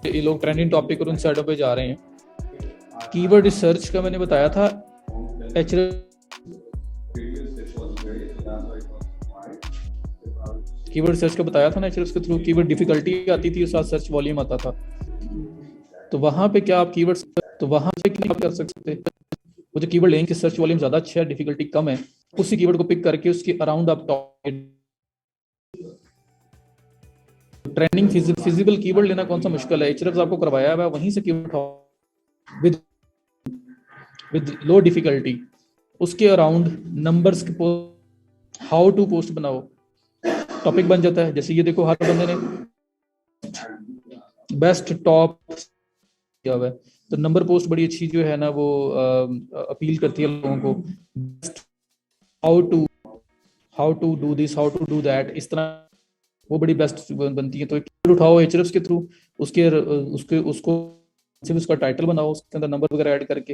ये लोग trending topic और उन साइडों पे जा रहे हैं। कीवर्ड रिसर्च का मैंने बताया था, कीवर्ड सर्च का बताया था ना, एचआरएफ के थ्रू कीवर्ड डिफिकल्टी आती थी, साथ सर्च वॉल्यूम आता था। तो वहां पे क्या आप कीवर्ड, तो वहां पे क्या कर सकते, वो जो कीवर्ड लेंगे सर्च वॉल्यूम ज्यादा अच्छा है, डिफिकल्टी कम है, उसी कीवर्ड को पिक करके उसके अराउंड आप ट्रेंडिंग फिजिबल कीवर्ड लेना कौन सा मुश्किल है, एचआरएफ आपको करवाया है, वहीं से कीवर्ड विद लो डिफिकल्टी, उसके अराउंड नंबर्स के हाउ टू पोस्ट बनाओ, टॉपिक बन जाता है। जैसे ये देखो, हर बंदे ने बेस्ट टॉप किया हुआ है, तो नंबर पोस्ट बड़ी अच्छी जो है ना वो अपील करती है लोगों को। How to do this, how to do that, इस तरह वो बड़ी बेस्ट बनती है। तो एक उठाओ एचआरएफ के थ्रू, उसके उसके उसको सिर्फ उसका टाइटल बनाओ, उसके अंदर नंबर वगैरह ऐड करके,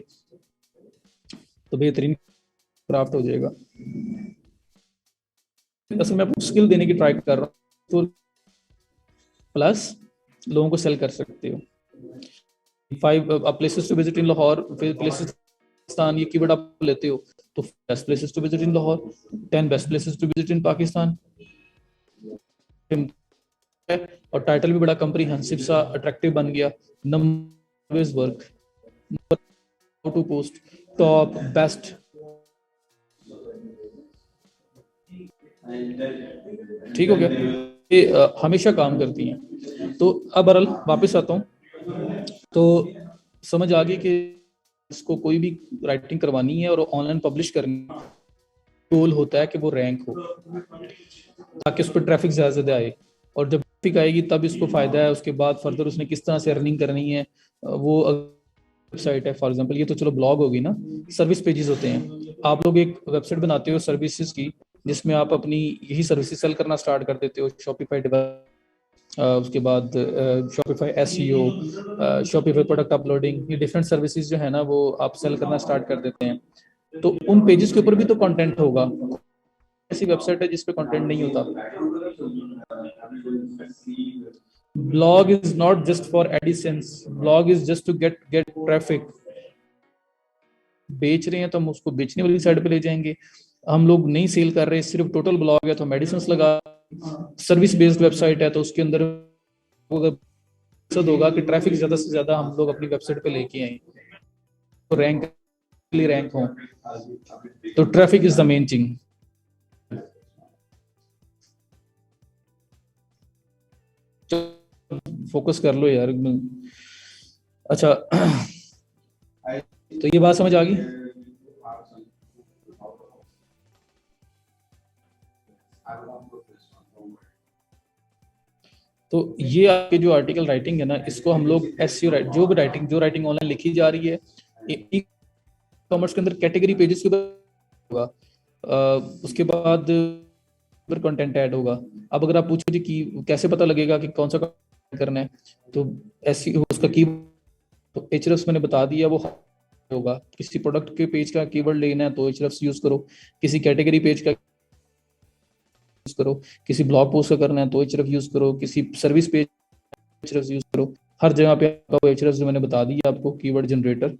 तो बेहतरीन क्राफ्ट हो जाएगा। असल में आपको स्किल देने की ट्राई कर रहा हूँ, तो प्लस लोगों को सेल कर सकते हो। 5 places to visit in Lahore, places Pakistan, ये कीवर्ड आप लेते हो तो best places to visit in Lahore, 10 best places to visit in Pakistan, और टाइटल भी बड़ा कंप्रीहेंसिव सा अट्रैक्टिव बन गया। Number work, how to post, top best, ठीक हो गया। ये हमेशा काम करती हैं। तो अब बहरहाल वापस आता हूँ, तो समझ आ गई कि इसको कोई भी राइटिंग करवानी है और ऑनलाइन पब्लिश करनी, गोल होता है कि वो रैंक हो, ताकि उस पर ट्रैफिक ज़्यादा से ज़्यादा आए, और जब ट्रैफिक आएगी तब इसको फ़ायदा है। उसके बाद फर्दर उसने किस तरह से अर्निंग करनी है, वो वेबसाइट है फॉर एग्जांपल, ये तो चलो ब्लॉग होगी ना, सर्विस पेजेस होते हैं। आप लोग एक वेबसाइट बनाते हो सर्विसेज की, जिसमें आप अपनी यही सर्विसेज सेल करना स्टार्ट कर देते हो, शॉपिफाई, उसके बाद Shopify SEO, Shopify product uploading, ये डिफरेंट सर्विसेज जो है ना वो आप सेल करना स्टार्ट कर देते हैं। तो उन पेजेस के ऊपर भी तो कंटेंट होगा। ऐसी वेबसाइट है जिसपे कंटेंट नहीं होता। Blog is not just for AdSense, blog is just to get traffic. बेच रहे हैं तो हम उसको बेचने वाली साइड पे ले जाएंगे। हम लोग नहीं सेल कर रहे, सिर्फ टोटल ब्लॉग है तो मेडिसिन लगा, सर्विस बेस्ड वेबसाइट है तो उसके अंदर मकसद होगा कि ट्रैफिक ज्यादा से ज्यादा हम लोग अपनी वेबसाइट पे लेके आए, तो रैंक हो। तो traffic is the main thing. Focus कर लो यार। अच्छा, तो ये बात समझ आ गई। तो ये आपके जो आर्टिकल राइटिंग है ना, इसको हम लोग एसईओ जो भी राइटिंग, जो राइटिंग ऑनलाइन लिखी जा रही है, ई कॉमर्स के अंदर कैटेगरी पेजेस के ऊपर होगा, उसके बाद कंटेंट ऐड होगा। अब अगर आप पूछो जी कि कैसे पता लगेगा कि कौन सा कंटेंट करना है, तो एसईओ उसका की, तो एचआरएफ मैंने बता दिया वो होगा। किसी प्रोडक्ट के पेज का कीवर्ड लेना है तो एचआरएफ यूज करो, किसी कैटेगरी पेज का यूज करो, किसी ब्लॉग पोस्ट का करना है तो एचआरएफ यूज करो, किसी सर्विस पेज एचआरएफ यूज करो। हर जगह पे आपका एचआरएफ जो मैंने बता दिया आपको, कीवर्ड जनरेटर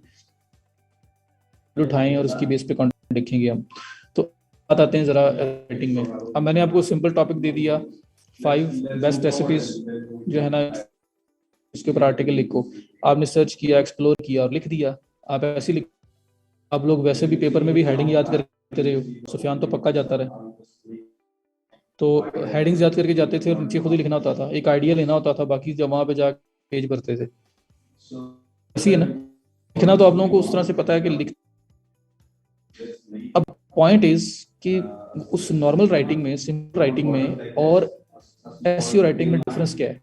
उठाएं और उसकी बेस पे कंटेंट लिखेंगे हम। तो बात आते हैं जरा राइटिंग में। अब मैंने आपको सिंपल टॉपिक दे दिया, 5 बेस्ट रेसिपीज जो है ना, इसके ऊपर आर्टिकल लिखो। आपने सर्च किया, एक्सप्लोर किया और लिख दिया। आप ऐसे लिख, आप लोग वैसे भी पेपर में भी हेडिंग याद करते रहे हो, सुफियान तो पक्का जाता रहे, तो हेडिंग्स याद करके जाते थे और नीचे खुद ही लिखना होता था, एक आइडिया लेना होता था, बाकी जब वहां पे जाके पेज भरते थे। ऐसी है ना, लिखना तो आप लोगों को उस तरह से पता है कि लिख। अब पॉइंट इज कि उस नॉर्मल राइटिंग में, सिंपल राइटिंग में और एसईओ राइटिंग में डिफरेंस क्या है।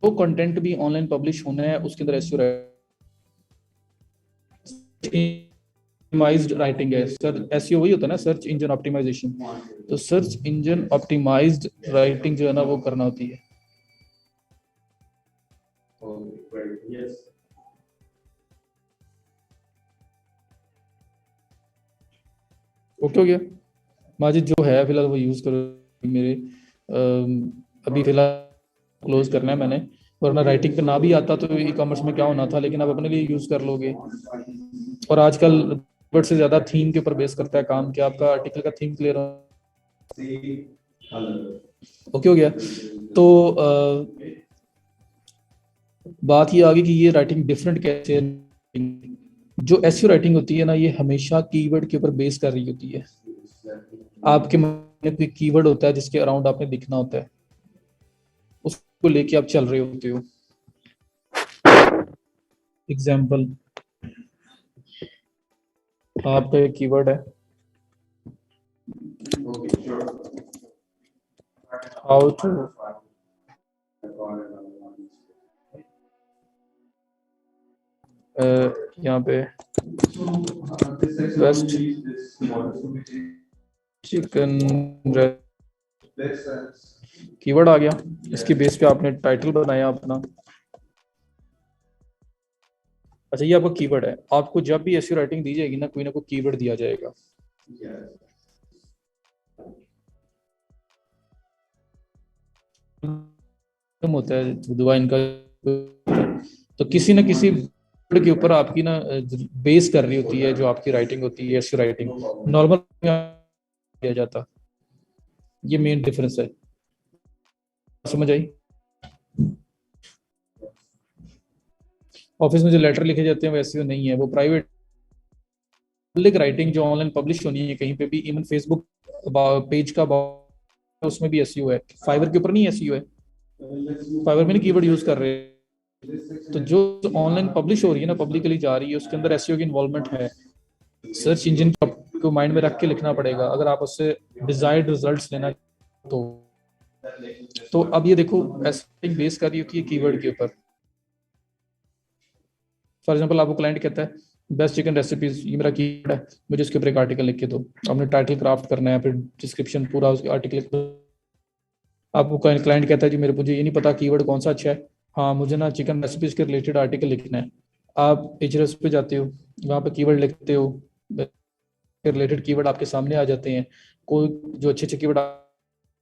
वो कंटेंट भी ऑनलाइन पब्लिश होना है, उसके अंदर एसईओ ऑप्टिमाइज्ड राइटिंग है। सर एसईओ वही होता है ना, सर्च इंजन ऑप्टिमाइजेशन। तो सर्च इंजन ऑप्टिमाइज्ड राइटिंग जो है ना वो करना होती है। ओके हो गया। माजिद जो है फिलहाल वो यूज करो। मेरे अभी फिलहाल क्लोज करना है मैंने, वरना राइटिंग पे ना भी आता तो ई कॉमर्स में क्या होना था, लेकिन आप अपने लिए यूज कर लोगे। और आजकल वर्ड से ज्यादा थीम के ऊपर बेस करता है काम, कि आपका आर्टिकल का थीम क्लियर हो। ओके हो गया। तो बात ये आ गई कि ये राइटिंग डिफरेंट कैसे है। जो एसईओ राइटिंग होती है ना, ये हमेशा कीवर्ड के ऊपर बेस कर रही होती है। आपके मन में कोई कीवर्ड होता है जिसके अराउंड आपने दिखना होता है, उसको लेके आप चल रहे होते हो। एग्जाम्पल, आपका एक कीवर्ड है हाउ टू यहाँ पे बेस्ट चिकन कीवर्ड आ गया। इसके बेस पे आपने टाइटल बनाया अपना। अच्छा, ये आपका कीवर्ड है। आपको जब भी ऐसी राइटिंग दी जाएगी ना, कोई ना कोई कीवर्ड दिया जाएगा। होता है दुआ इनका, तो किसी न किसी word के ऊपर आपकी ना बेस कर रही होती है जो आपकी राइटिंग होती है। ऐसी राइटिंग नॉर्मल किया जाता, ये मेन डिफरेंस है। समझ आई? ऑफिस में जो लेटर लिखे जाते हैं वैसे वो नहीं है, वो प्राइवेट पब्लिक राइटिंग जो ऑनलाइन पब्लिश होनी है कहीं पे भी, इवन फेसबुक पेज का उसमें भी एसईओ है। फाइवर के ऊपर नहीं एसईओ है, फाइवर में नहीं कीवर्ड यूज कर रहे। तो जो ऑनलाइन पब्लिश हो रही है ना, पब्लिकली जा रही है, उसके अंदर एसईओ की इन्वॉल्वमेंट है। सर्च इंजन को माइंड में रख के लिखना पड़ेगा अगर आप उससे डिजायर्ड रिजल्ट्स लेना। तो अब ये देखो, एसईओ बेस कर रही होती है कीवर्ड के ऊपर। फॉर एग्जांपल, आपको क्लाइंट कहता है बेस्ट चिकन रेसिपीज, ये मेरा कीवर्ड है, मुझे इसके ऊपर एक आर्टिकल लिख के दो। आपने टाइटल क्राफ्ट करना है, फिर डिस्क्रिप्शन पूरा उस आर्टिकल। आपको क्लाइंट कहता है जी मेरे मुझे ये नहीं पता कीवर्ड कौन सा अच्छा है, हाँ मुझे ना चिकन रेसिपीज के रिलेटेड आर्टिकल लिखना है। आप एचरएस पे जाते हो, वहाँ पे कीवर्ड लिखते हो, रिलेटेड कीवर्ड आपके सामने आ जाते हैं। कोई जो अच्छे अच्छे कीवर्ड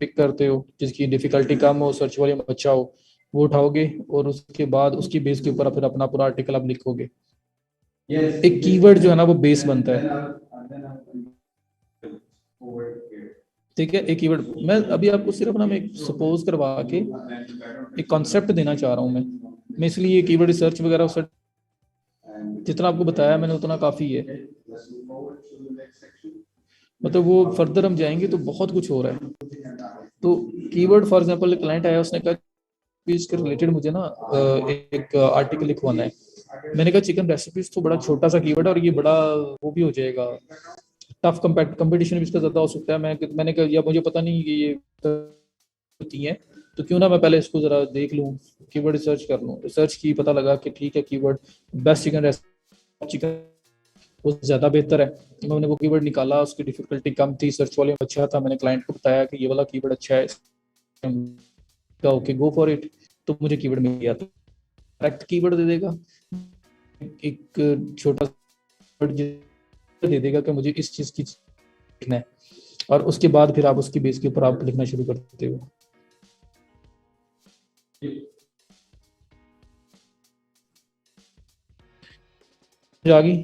पिक करते हो जिसकी डिफिकल्टी कम हो, सर्च वॉल्यूम अच्छा हो, वो उठाओगे और उसके बाद उसकी बेस के ऊपर फिर अपना पूरा आर्टिकल आप लिखोगे। एक कीवर्ड जो है ना वो बेस बनता है। ठीक है, एक कीवर्ड मैं अभी आपको सिर्फ ना मैं सपोज करवा के एक कॉन्सेप्ट देना चाह रहा हूँ। मैं इसलिए कीवर्ड रिसर्च वगैरह उस जितना आपको बताया मैंने उतना काफी है। मतलब वो फर्दर हम जाएंगे तो बहुत कुछ हो रहा है। तो कीवर्ड फॉर एग्जांपल, क्लाइंट आया, उसने कहा इसके रिलेटेड मुझे ना एक आर्टिकल लिखवाना है। मैंने कहा चिकन रेसिपीज तो बड़ा छोटा सा कीवर्ड है और ये बड़ा वो भी हो जाएगा, टफ कंपटीशन भी इसका ज्यादा हो सकता है। मैंने कहा या मुझे पता नहीं कि ये होती है, तो क्यों ना मैं पहले इसको जरा देख लूँ, कीवर्ड रिसर्च कर लूँ। रिसर्च की, पता लगा कि ठीक है keyword best chicken recipe, chicken वो ज्यादा बेहतर है। मैंने वो कीवर्ड निकाला, उसकी डिफिकल्टी कम थी, सर्च वॉल्यूम अच्छा था। मैंने क्लाइंट को बताया कि ये वाला कीवर्ड अच्छा है, ओके गो फॉर इट। तो मुझे कीवर्ड मिल गया, तो करेक्ट कीवर्ड दे देगा, एक छोटा दे देगा कि मुझे इस चीज की लिखना है, और उसके बाद फिर आप उसकी बेस के ऊपर आप लिखना शुरू करते हो। आ गई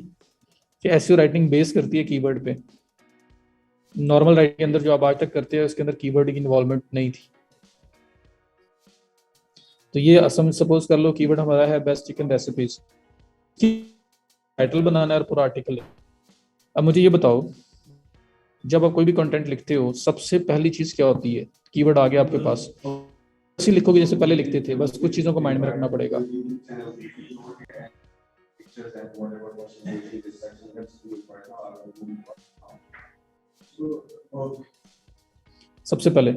कि एसईओ राइटिंग बेस करती है कीवर्ड पे। नॉर्मल राइटिंग के अंदर जो आप आज तक करते हैं उसके अंदर कीवर्ड की इन्वॉल्वमेंट नहीं थी। तो ये असम सपोज कर लो कीवर्ड हमारा है बेस्ट चिकन रेसिपीज, टाइटल बनाना है और पूरा आर्टिकल। अब मुझे ये बताओ, जब आप कोई भी कंटेंट लिखते हो सबसे पहली चीज क्या होती है? कीवर्ड आ गया आपके पास, ऐसे लिखोगे जैसे पहले लिखते थे, बस कुछ चीजों को माइंड में रखना पड़ेगा। सबसे पहले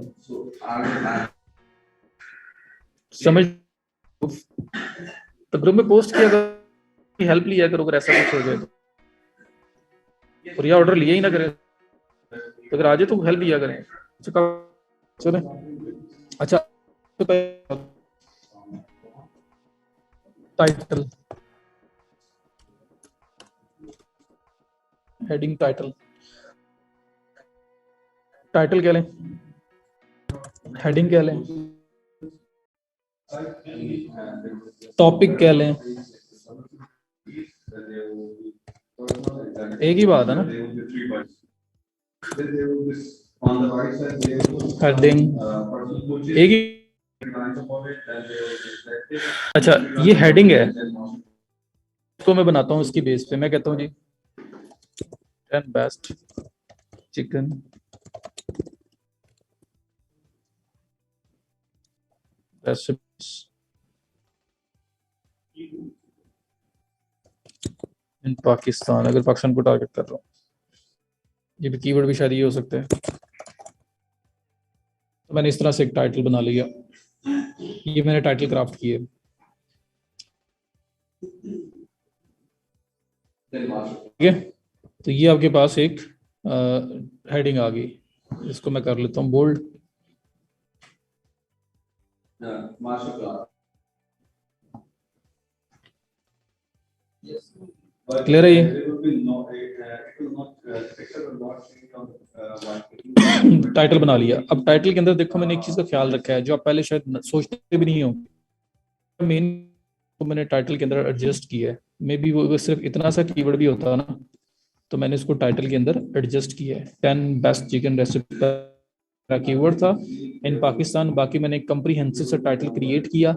समझ, तो ग्रुप में पोस्ट किया करो, हेल्प लिया करो अगर ऐसा कुछ हो जाए तो, और या ऑर्डर लिया ही ना करें तो अगर आ जाए तो हेल्प लिया करें। चले अच्छा, तो टाइटल, हेडिंग टाइटल, टाइटल क्या लें, हेडिंग क्या लें, टॉपिक कह लें, एक ही बात है ना, हेडिंग एक ही। अच्छा ये हेडिंग है, इसको मैं बनाता हूँ इसकी बेस पे, मैं कहता हूँ जी 10 best chicken recipes in Pakistan. अगर पाकिस्तान को टारगेट कर रहा हूँ, ये भी कीवर्ड भी शायद ये हो सकते हैं। तो मैंने इस तरह से एक टाइटल बना लिया, ये मैंने टाइटल क्राफ्ट किए। ठीक है, तो ये आपके पास एक हेडिंग आ गई, इसको मैं कर लेता हूँ बोल्ड। क्लियर है ये? टाइटल बना लिया। अब टाइटल के अंदर देखो मैंने एक चीज का ख्याल रखा है जो आप पहले शायद सोचते भी नहीं हो। मेन तो मैंने टाइटल के अंदर एडजस्ट किया है, मे बी वो सिर्फ इतना सा कीवर्ड भी होता है ना, तो मैंने इसको टाइटल के अंदर एडजस्ट किया है। 10 बेस्ट चिकन रेसिपी का कीवर्ड था इन पाकिस्तान। बाकी मैंने एक कंप्रीहेंसिव सा टाइटल क्रिएट किया,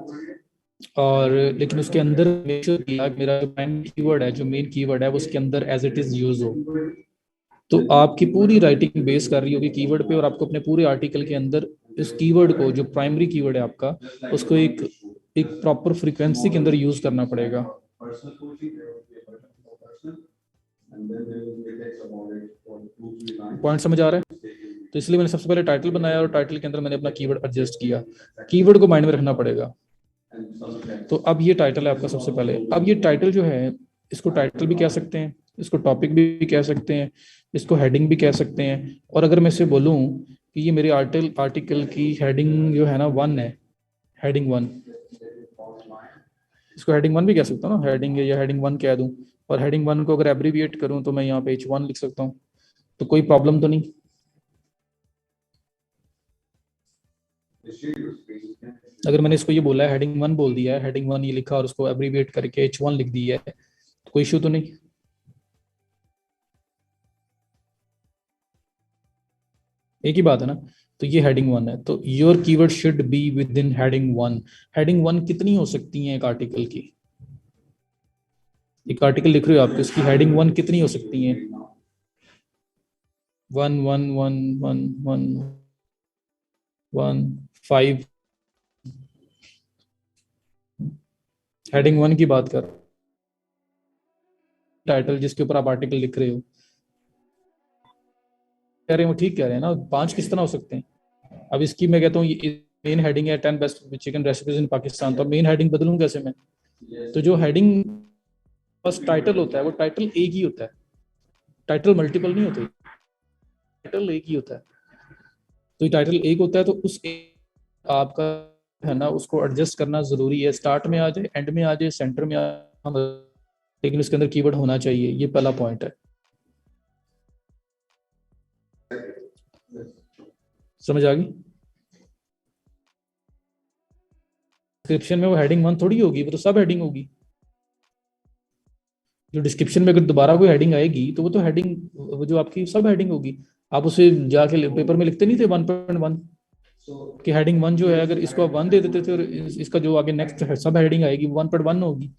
और लेकिन उसके अंदर मेक श्योर किया मेरा जो प्राइमरी कीवर्ड है, जो मेन कीवर्ड है, वो उसके अंदर एज इट इज यूज हो। तो आपकी पूरी राइटिंग बेस कर रही होगी कीवर्ड पे, और आपको अपने पूरे आर्टिकल के अंदर इस कीवर्ड को, जो प्राइमरी कीवर्ड है आपका, उसको एक प्रॉपर फ्रीक्वेंसी के अंदर यूज करना पड़ेगा। पॉइंट समझ आ रहा है? तो इसलिए मैंने सबसे पहले टाइटल बनाया, और टाइटल के अंदर मैंने अपना कीवर्ड एडजस्ट किया। कीवर्ड को माइंड में रखना पड़ेगा। तो अब ये टाइटल है आपका सबसे पहले। अब ये टाइटल जो है, इसको टाइटल भी कह सकते हैं, इसको टॉपिक भी कह सकते हैं, इसको हेडिंग भी कह सकते हैं। और अगर मैं इसे बोलूं कि ये मेरे आर्टिकल की हेडिंग जो है ना 1 है, हेडिंग 1, इसको हेडिंग 1 भी कह सकता हूँ ना, हेडिंग या हेडिंग 1 कह दूं। और हेडिंग 1 को अगर एब्रीविएट करूं तो मैं यहाँ पे H1 लिख सकता हूँ, तो कोई प्रॉब्लम तो नहीं। अगर मैंने इसको ये बोला है हेडिंग 1 बोल दिया है, हेडिंग 1 ये लिखा और उसको एब्रीविएट करके H1 लिख दिया है, तो कोई इशू तो नहीं। एक ही बात है ना। तो ये हेडिंग 1 है, तो your keyword should be with in heading 1। Heading 1 कितनी हो सकती है एक आर्टिकल की? एक आर्टिकल लिख रहे हो आप, इसकी हेडिंग 1 कितनी हो सकती है? 1 1 1 1 1 1 5। हेडिंग 1 की बात कर, टाइटल जिसके ऊपर आप आर्टिकल लिख रहे हो, कह रहे हैं वो ठीक कह रहे हैं ना, 5 किस तरह हो सकते हैं? अब इसकी मैं कहता हूँ मेन हेडिंग है 10 best chicken recipes in Pakistan, तो मेन हेडिंग बदलूं कैसे मैं? तो जो हेडिंग बस टाइटल होता है, वो टाइटल एक ही होता है, टाइटल मल्टीपल नहीं होते, टाइटल एक ही होता है। तो टाइटल एक होता है, तो उस आपका है ना, उसको एडजस्ट करना जरूरी है। स्टार्ट में आ जाए, एंड में आ जाए, सेंटर में आ जाए, लेकिन उसके अंदर कीवर्ड होना चाहिए। ये पहला पॉइंट है। समझ आ गई? डिस्क्रिप्शन में वो हेडिंग 1 थोड़ी होगी, वो तो सब हेडिंग होगी। जो डिस्क्रिप्शन में अगर दोबारा कोई हेडिंग आएगी तो वो तो हेडिंग, वो जो आपकी सब हेडिंग होगी। आप उसे जाके पेपर में लिखते नहीं थे 1.1 कि हेडिंग 1 जो है, अगर इसको आप 1 दे देते थे और इसका जो आगे नेक्स्ट सब हेडिंग आएगी वो 1.1 होगी,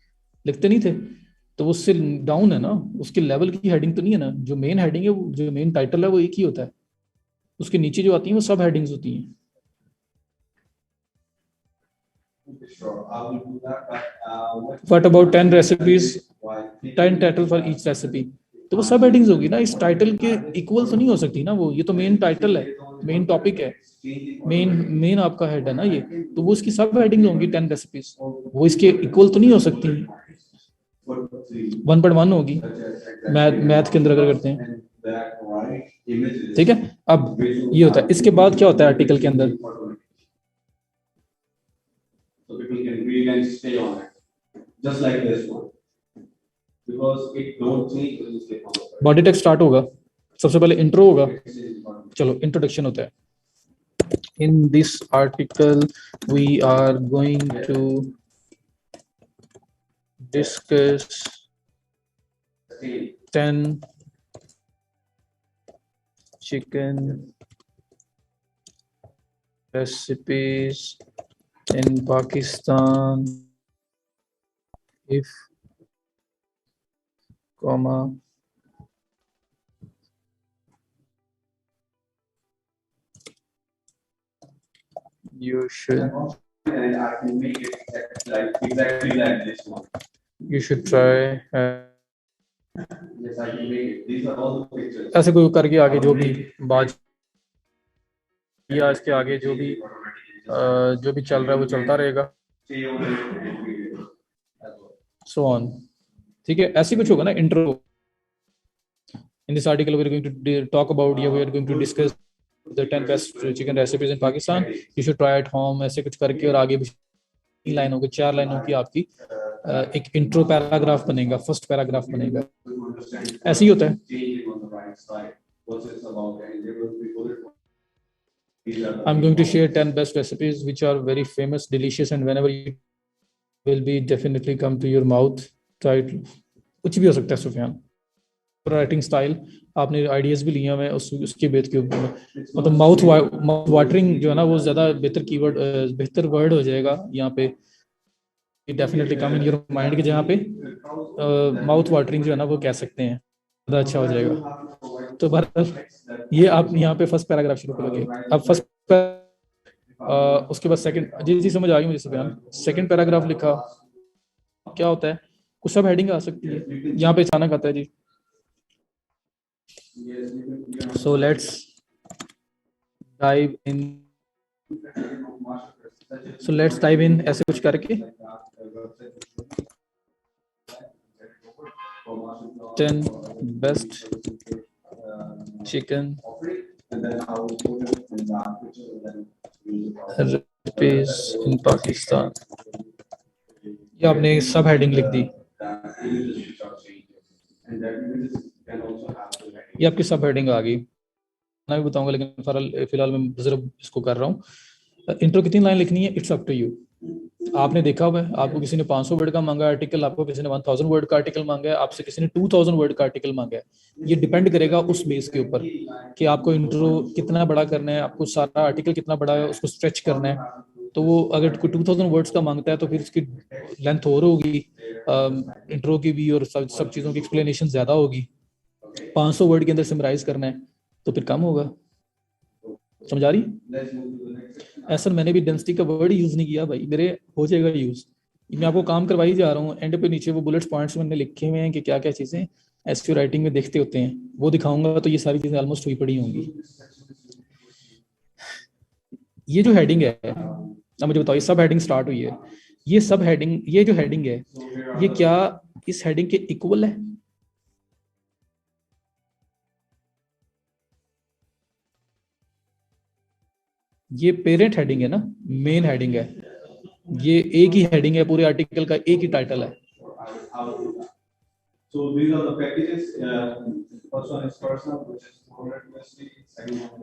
लिखते नहीं थे? तो उससे डाउन है ना, उसके लेवल की हेडिंग तो नहीं है ना। जो मेन हेडिंग है, वो जो मेन टाइटल है, वो एक ही होता है, उसके नीचे जो आती है वो सब हेडिंग्स होती हैं। What about 10 recipes, 10 title for each recipe, तो वो सब हेडिंग्स होगी ना, इस टाइटल के इक्वल तो नहीं हो सकती ना वो। ये तो मेन टाइटल है, मेन टॉपिक है, मेन मेन आपका हेड है ना ये, तो वो इसकी सब हेडिंग होंगी 10 रेसिपीज, वो इसके इक्वल तो नहीं हो सकती। 1.1 होगी मैथ के अंदर अगर करते हैं। ठीक है, अब ये होता है। इसके बाद क्या होता है आर्टिकल के अंदर? बॉडी टेक्स्ट स्टार्ट होगा, सबसे पहले इंट्रो होगा। चलो इंट्रोडक्शन होता है। In this article, we are going to discuss 10 chicken recipes in Pakistan if, comma, you should, and I can make it exactly like this one. You should try. Yes, I can make it. These are all the pictures. ऐसे कोई करके आगे जो भी बात या इसके आगे जो भी चल रहा है वो चलता रहेगा, सो ऑन। ठीक है, ऐसे कुछ होगा ना intro. In this article, we are going to talk about, we are going to discuss the 10 best chicken recipes in Pakistan. You should try at home, ऐसे कुछ करके, और आगे भी 3 लाइनों की 4 लाइनों की आपकी एक इंट्रो पैराग्राफ बनेगा, फर्स्ट पैराग्राफ बनेगा। ऐसे ही होता है। I'm going to share 10 best recipes which are very famous, delicious, and whenever you will be definitely come to your mouth. कुछ भी हो सकता है सुफियान। राइटिंग स्टाइल आपने आइडियाज भी लिए हुए उसके बेस के ऊपर, मतलब माउथ वाटरिंग जो है ना वो ज्यादा बेहतर वर्ड हो जाएगा यहाँ पे। Definitely come in your mind के जहाँ पे माउथ वाटरिंग जो है ना वो कह सकते हैं, ज़्यादा अच्छा हो जाएगा। तो बहरहाल ये आप यहाँ पे फर्स्ट पैराग्राफ शुरू करोगे। अब फर्स्ट उसके बाद सेकंड, जी समझ आ गई मुझे सुफियान। सेकंड पैराग्राफ लिखा, क्या होता है, कुछ सब हेडिंग आ सकती है यहाँ पे, अचानक आता है जी। So let's dive in. ऐसे कुछ करके 10 best chicken recipes in Pakistan। ये आपने सब हेडिंग लिख दी, ये आपकी सब हेडिंग आ गई। मैं भी बताऊंगा, लेकिन फिलहाल मैं सिर्फ इसको कर रहा हूँ। इंट्रो कितनी लाइन लिखनी है, इट्स अप टू यू। आपने देखा हुआ है, आपको किसी ने 500 वर्ड का मांगा आर्टिकल, आपको किसी ने 1000 वर्ड का आर्टिकल मांगा है, आपसे किसी ने 2000 वर्ड का आर्टिकल मांगा है। ये डिपेंड करेगा उस बेस के ऊपर कि आपको इंट्रो कितना बड़ा करना है, आपको सारा आर्टिकल कितना बड़ा है उसको स्ट्रेच करना है। तो वो अगर कोई 2000 वर्ड्स का मांगता है तो फिर उसकी लेंथ और होगी इंट्रो की भी, और सब चीज़ों की एक्सप्लेनेशन ज़्यादा होगी। 500 वर्ड के अंदर समराइज करना है तो फिर कम होगा। समझ आ रही? ऐसा मैंने भी डेंसिटी का वर्ड यूज नहीं किया भाई, मेरे हो जाएगा यूज। मैं आपको काम करवाई जा रहा हूँ। एंड पे नीचे वो बुलेट पॉइंट्स मैंने लिखे हुए हैं कि क्या क्या चीजें एसक्यू राइटिंग में देखते होते हैं, वो दिखाऊंगा तो ये सारी चीजें ऑलमोस्ट हुई पड़ी होंगी। ये जो हेडिंग है, अब मुझे बताओ, ये सब हेडिंग स्टार्ट हुई है, ये सब हेडिंग, ये जो हेडिंग है ये क्या इस हेडिंग के इक्वल है? ये पेरेंट हेडिंग है ना, मेन हेडिंग है, ये एक ही हेडिंग है पूरे आर्टिकल का, एक ही टाइटल है।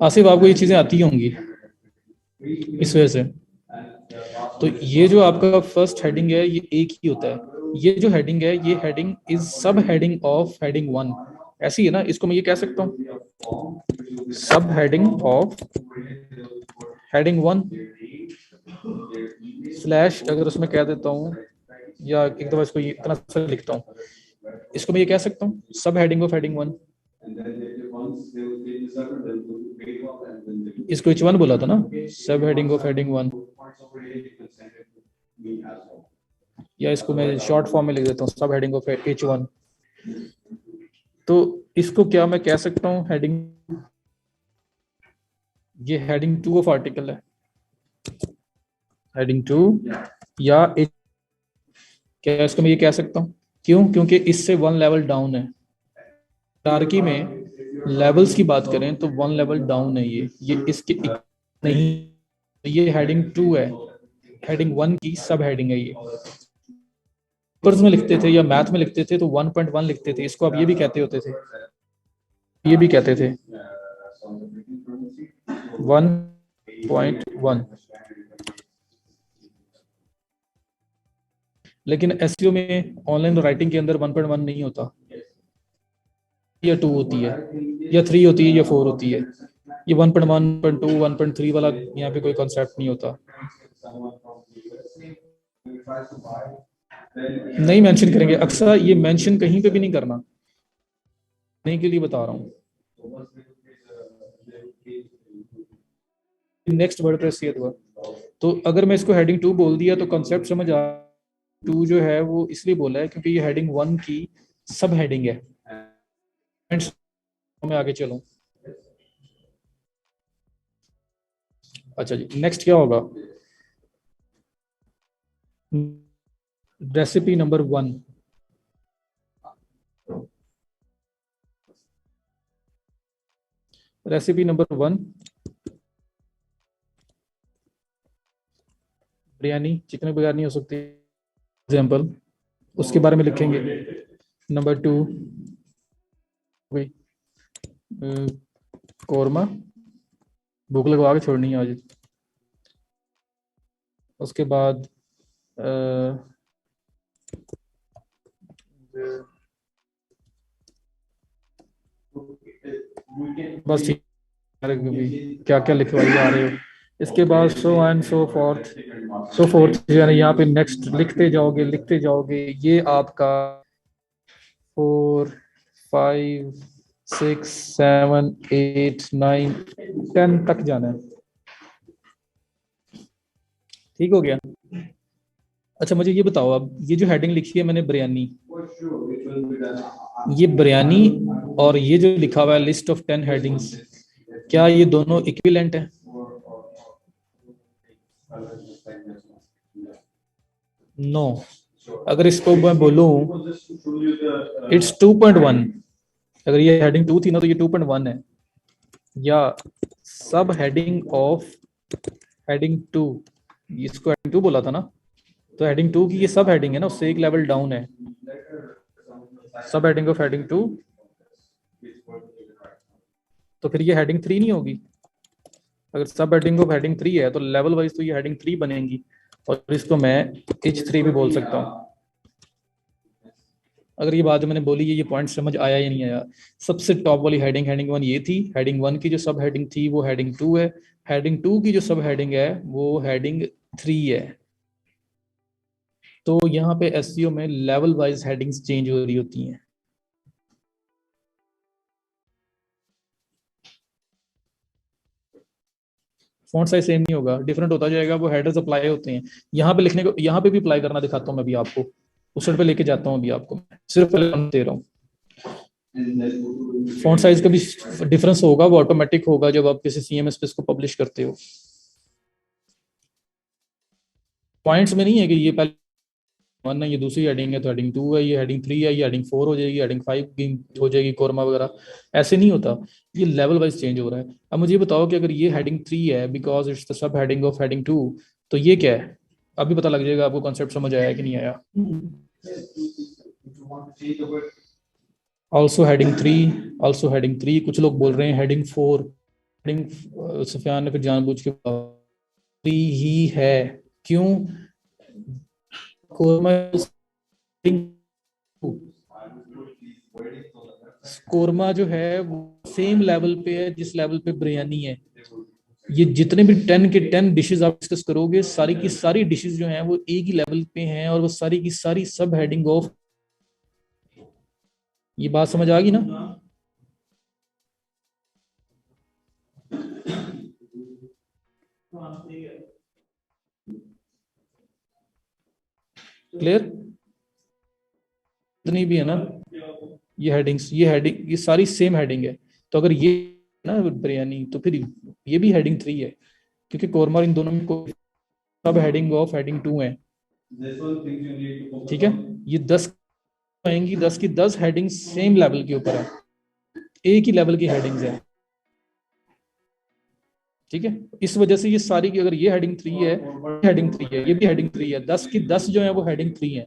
आसिफ आपको ये चीजें आती होंगी इस वजह से। तो ये जो आपका फर्स्ट हेडिंग है ये एक ही होता है। ये जो हेडिंग है ये हेडिंग इज सब हेडिंग ऑफ हेडिंग 1, ऐसी है ना, इसको मैं ये कह सकता हूँ सब हेडिंग ऑफ हेडिंग 1 स्लैश, अगर उसमें कह देता हूँ या एक दफा इसको इतना सा लिखता हूँ, इसको मैं ये कह सकता हूँ सब हेडिंग ऑफ हेडिंग 1। इसको H1 बोला था ना, सब हेडिंग ऑफ हेडिंग 1, या इसको मैं शॉर्ट फॉर्म में लिख देता हूँ सब हेडिंग ऑफ H1। तो इसको क्या मैं कह सकता हूँ हेडिंग, ये हेडिंग 2 ऑफ आर्टिकल है, हेडिंग 2 या क्या इसको मैं ये कह सकता हूँ? क्यों? क्योंकि इससे 1 लेवल डाउन है। टारकी में लेवल्स की बात करें तो 1 लेवल डाउन है ये इसके नहीं, ये हेडिंग 2 है, हेडिंग 1 की सब हेडिंग है। ये पेपर्स में लिखते थे या मैथ में लिखते थे तो 1.1 लिखते थे, इसको आप ये भी कहते होते थे, ये भी कहते थे 1 1.1। लेकिन एसईओ में ऑनलाइन राइटिंग के अंदर 1.1 नहीं होता, या 2 होती है, या 3 होती है, या 4 होती है। ये 1.1, 1.2, 1.3 वाला यहाँ पे कोई कॉन्सेप्ट नहीं होता। नहीं मेंशन करेंगे अक्सर, ये मेंशन कहीं पे भी नहीं करना, नहीं के लिए बता रहा हूँ। नेक्स्ट वर्डप्रेस ये हुआ, तो अगर मैं इसको हेडिंग 2 बोल दिया तो कॉन्सेप्ट समझ आ। 2 जो है वो इसलिए बोला है क्योंकि ये हेडिंग 1 की सब हेडिंग है। मैं आगे चलूं। अच्छा जी, नेक्स्ट क्या होगा? Recipe number 1। Recipe number 1 biryani, chicken बगैर नहीं हो सकती एग्जाम्पल, उसके बारे में लिखेंगे। नंबर 2 कोरमा, भूख लगवा के छोड़नी है आज। उसके बाद बस ठीक, क्या क्या लिखवाई आ रहे हो। इसके बाद सो एंड सो फोर्थ यानी यहाँ पे नेक्स्ट लिखते जाओगे लिखते जाओगे। ये आपका 4, 5, 6, 7, 8, 9, 10 तक जाना है। ठीक हो गया? अच्छा मुझे ये बताओ, अब ये जो हेडिंग लिखी है मैंने बिरयानी, ये बिरयानी और ये जो लिखा हुआ है लिस्ट ऑफ 10 हेडिंग्स, क्या ये दोनों इक्विवेलेंट है? नो। अगर इसको मैं बोलूं इट्स 2.1, अगर ये हेडिंग 2 थी ना तो ये 2.1 है, या सब हेडिंग ऑफ हेडिंग 2, इसको हेडिंग 2 बोला था ना, तो हेडिंग 2 की ये सब हेडिंग है ना, उससे एक लेवल डाउन है। सब हेडिंग ऑफ हेडिंग 2, तो फिर ये हेडिंग 3 नहीं होगी। अगर सब हेडिंग ऑफ हेडिंग 3 है तो लेवल वाइज तो ये हेडिंग 3 बनेगी, और इसको मैं H3 भी बोल सकता हूँ। अगर ये बात मैंने बोली ये पॉइंट समझ आया या नहीं आया? सबसे टॉप वाली हेडिंग हेडिंग 1 ये थी, हेडिंग 1 की जो सब हेडिंग थी वो हेडिंग 2 है, हेडिंग 2 की जो सब हेडिंग है वो हेडिंग 3 है। तो यहाँ पे एसईओ में लेवल वाइज हेडिंग्स चेंज हो रही होती हैं। फॉन्ट साइज सेम नहीं होगा, डिफरेंट होता जाएगा, वो हेडर्स अप्लाई होते हैं। यहाँ पे लिखने को, यहाँ पे भी अप्लाई करना दिखाता हूँ मैं अभी आपको, उस साइड पे लेके जाता हूँ अभी आपको, सिर्फ दे रहा हूँ। फॉन्ट साइज का भी डिफरेंस होगा, वो ऑटोमेटिक होगा जब आप किसी सीएमएस पे इसको पब्लिश करते हो। पॉइंट्स में नहीं है कि ये पहले 1 है, ये दूसरी हेडिंग है तो हेडिंग 2 है, ये हेडिंग 3 है, ये हेडिंग 4 हो जाएगी, हेडिंग 5 हो जाएगी, कोरमा वगैरह, ऐसे नहीं होता। ये लेवल वाइज चेंज हो रहा है। अब मुझे बताओ कि अगर ये हेडिंग 3 है because it's the sub heading of heading 2, तो ये क्या है? अभी पता लग जाएगा आपको कॉन्सेप्ट समझ आया कि नहीं आया। ऑल्सो हेडिंग 3, ऑल्सो हेडिंग 3, कुछ लोग बोल रहे हैं हेडिंग 4। हेडिंग सुफियान ने फिर जानबूझ के 3 ही है, क्यों? कोरमा कोरमा जो है वो सेम लेवल पे है जिस लेवल पे बिरयानी है। ये जितने भी 10 के 10 डिशेस आप डिस्कस करोगे, सारी की सारी डिशेस जो हैं वो एक ही लेवल पे हैं, और वो सारी की सारी सब हेडिंग ऑफ। ये बात समझ आ गई ना? क्लियर? इतनी भी है ना, ये हेडिंग्स, ये हेडिंग, ये सारी सेम हेडिंग है। तो अगर ये ना बिरयानी, तो फिर ये भी हेडिंग 3 है, क्योंकि कोरमा इन दोनों में कोई सब हेडिंग ऑफ हेडिंग 2 है। ठीक है, ये 10 आएंगी, 10 की 10 हेडिंग सेम लेवल के ऊपर है, एक ही लेवल की हेडिंग्स है। ठीक है, इस वजह से ये सारी की, अगर ये हेडिंग 3 है, हेडिंग 3 है, ये भी हेडिंग 3 है, 10 की 10 जो है वो हेडिंग 3 है।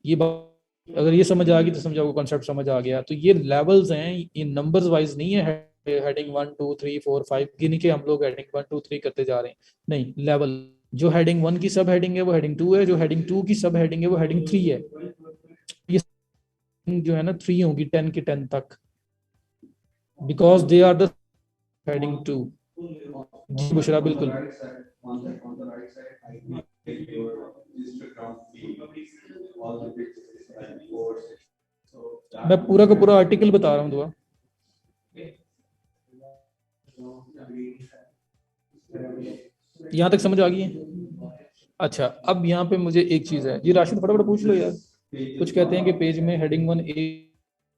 ये बात अगर ये समझ आ गई तो समझो, कॉन्सेप्ट समझ आ गया। तो ये लेवल्स हैं, ये नंबर्स वाइज नहीं है, हेडिंग 1 2 3 4 5 गिन के हम लोग हेडिंग 1 2 3 करते जा रहे हैं, नहीं, लेवल। जो हेडिंग 1 की सब हेडिंग है वो हेडिंग 2 है, जो हेडिंग 2 की सब हेडिंग है वो हेडिंग 3 है। ये जो है ना 3 होगी 10 की 10 तक, because they are the heading 2। Ji Bushra, बिल्कुल। मैं पूरा का पूरा आर्टिकल बता रहा हूँ दुआ। यहाँ तक समझ आ गई है? अच्छा, अब यहाँ पे मुझे एक चीज है जी, राशिद फटाफट पूछ लो यार। कुछ कहते हैं कि पेज में हेडिंग 1 एक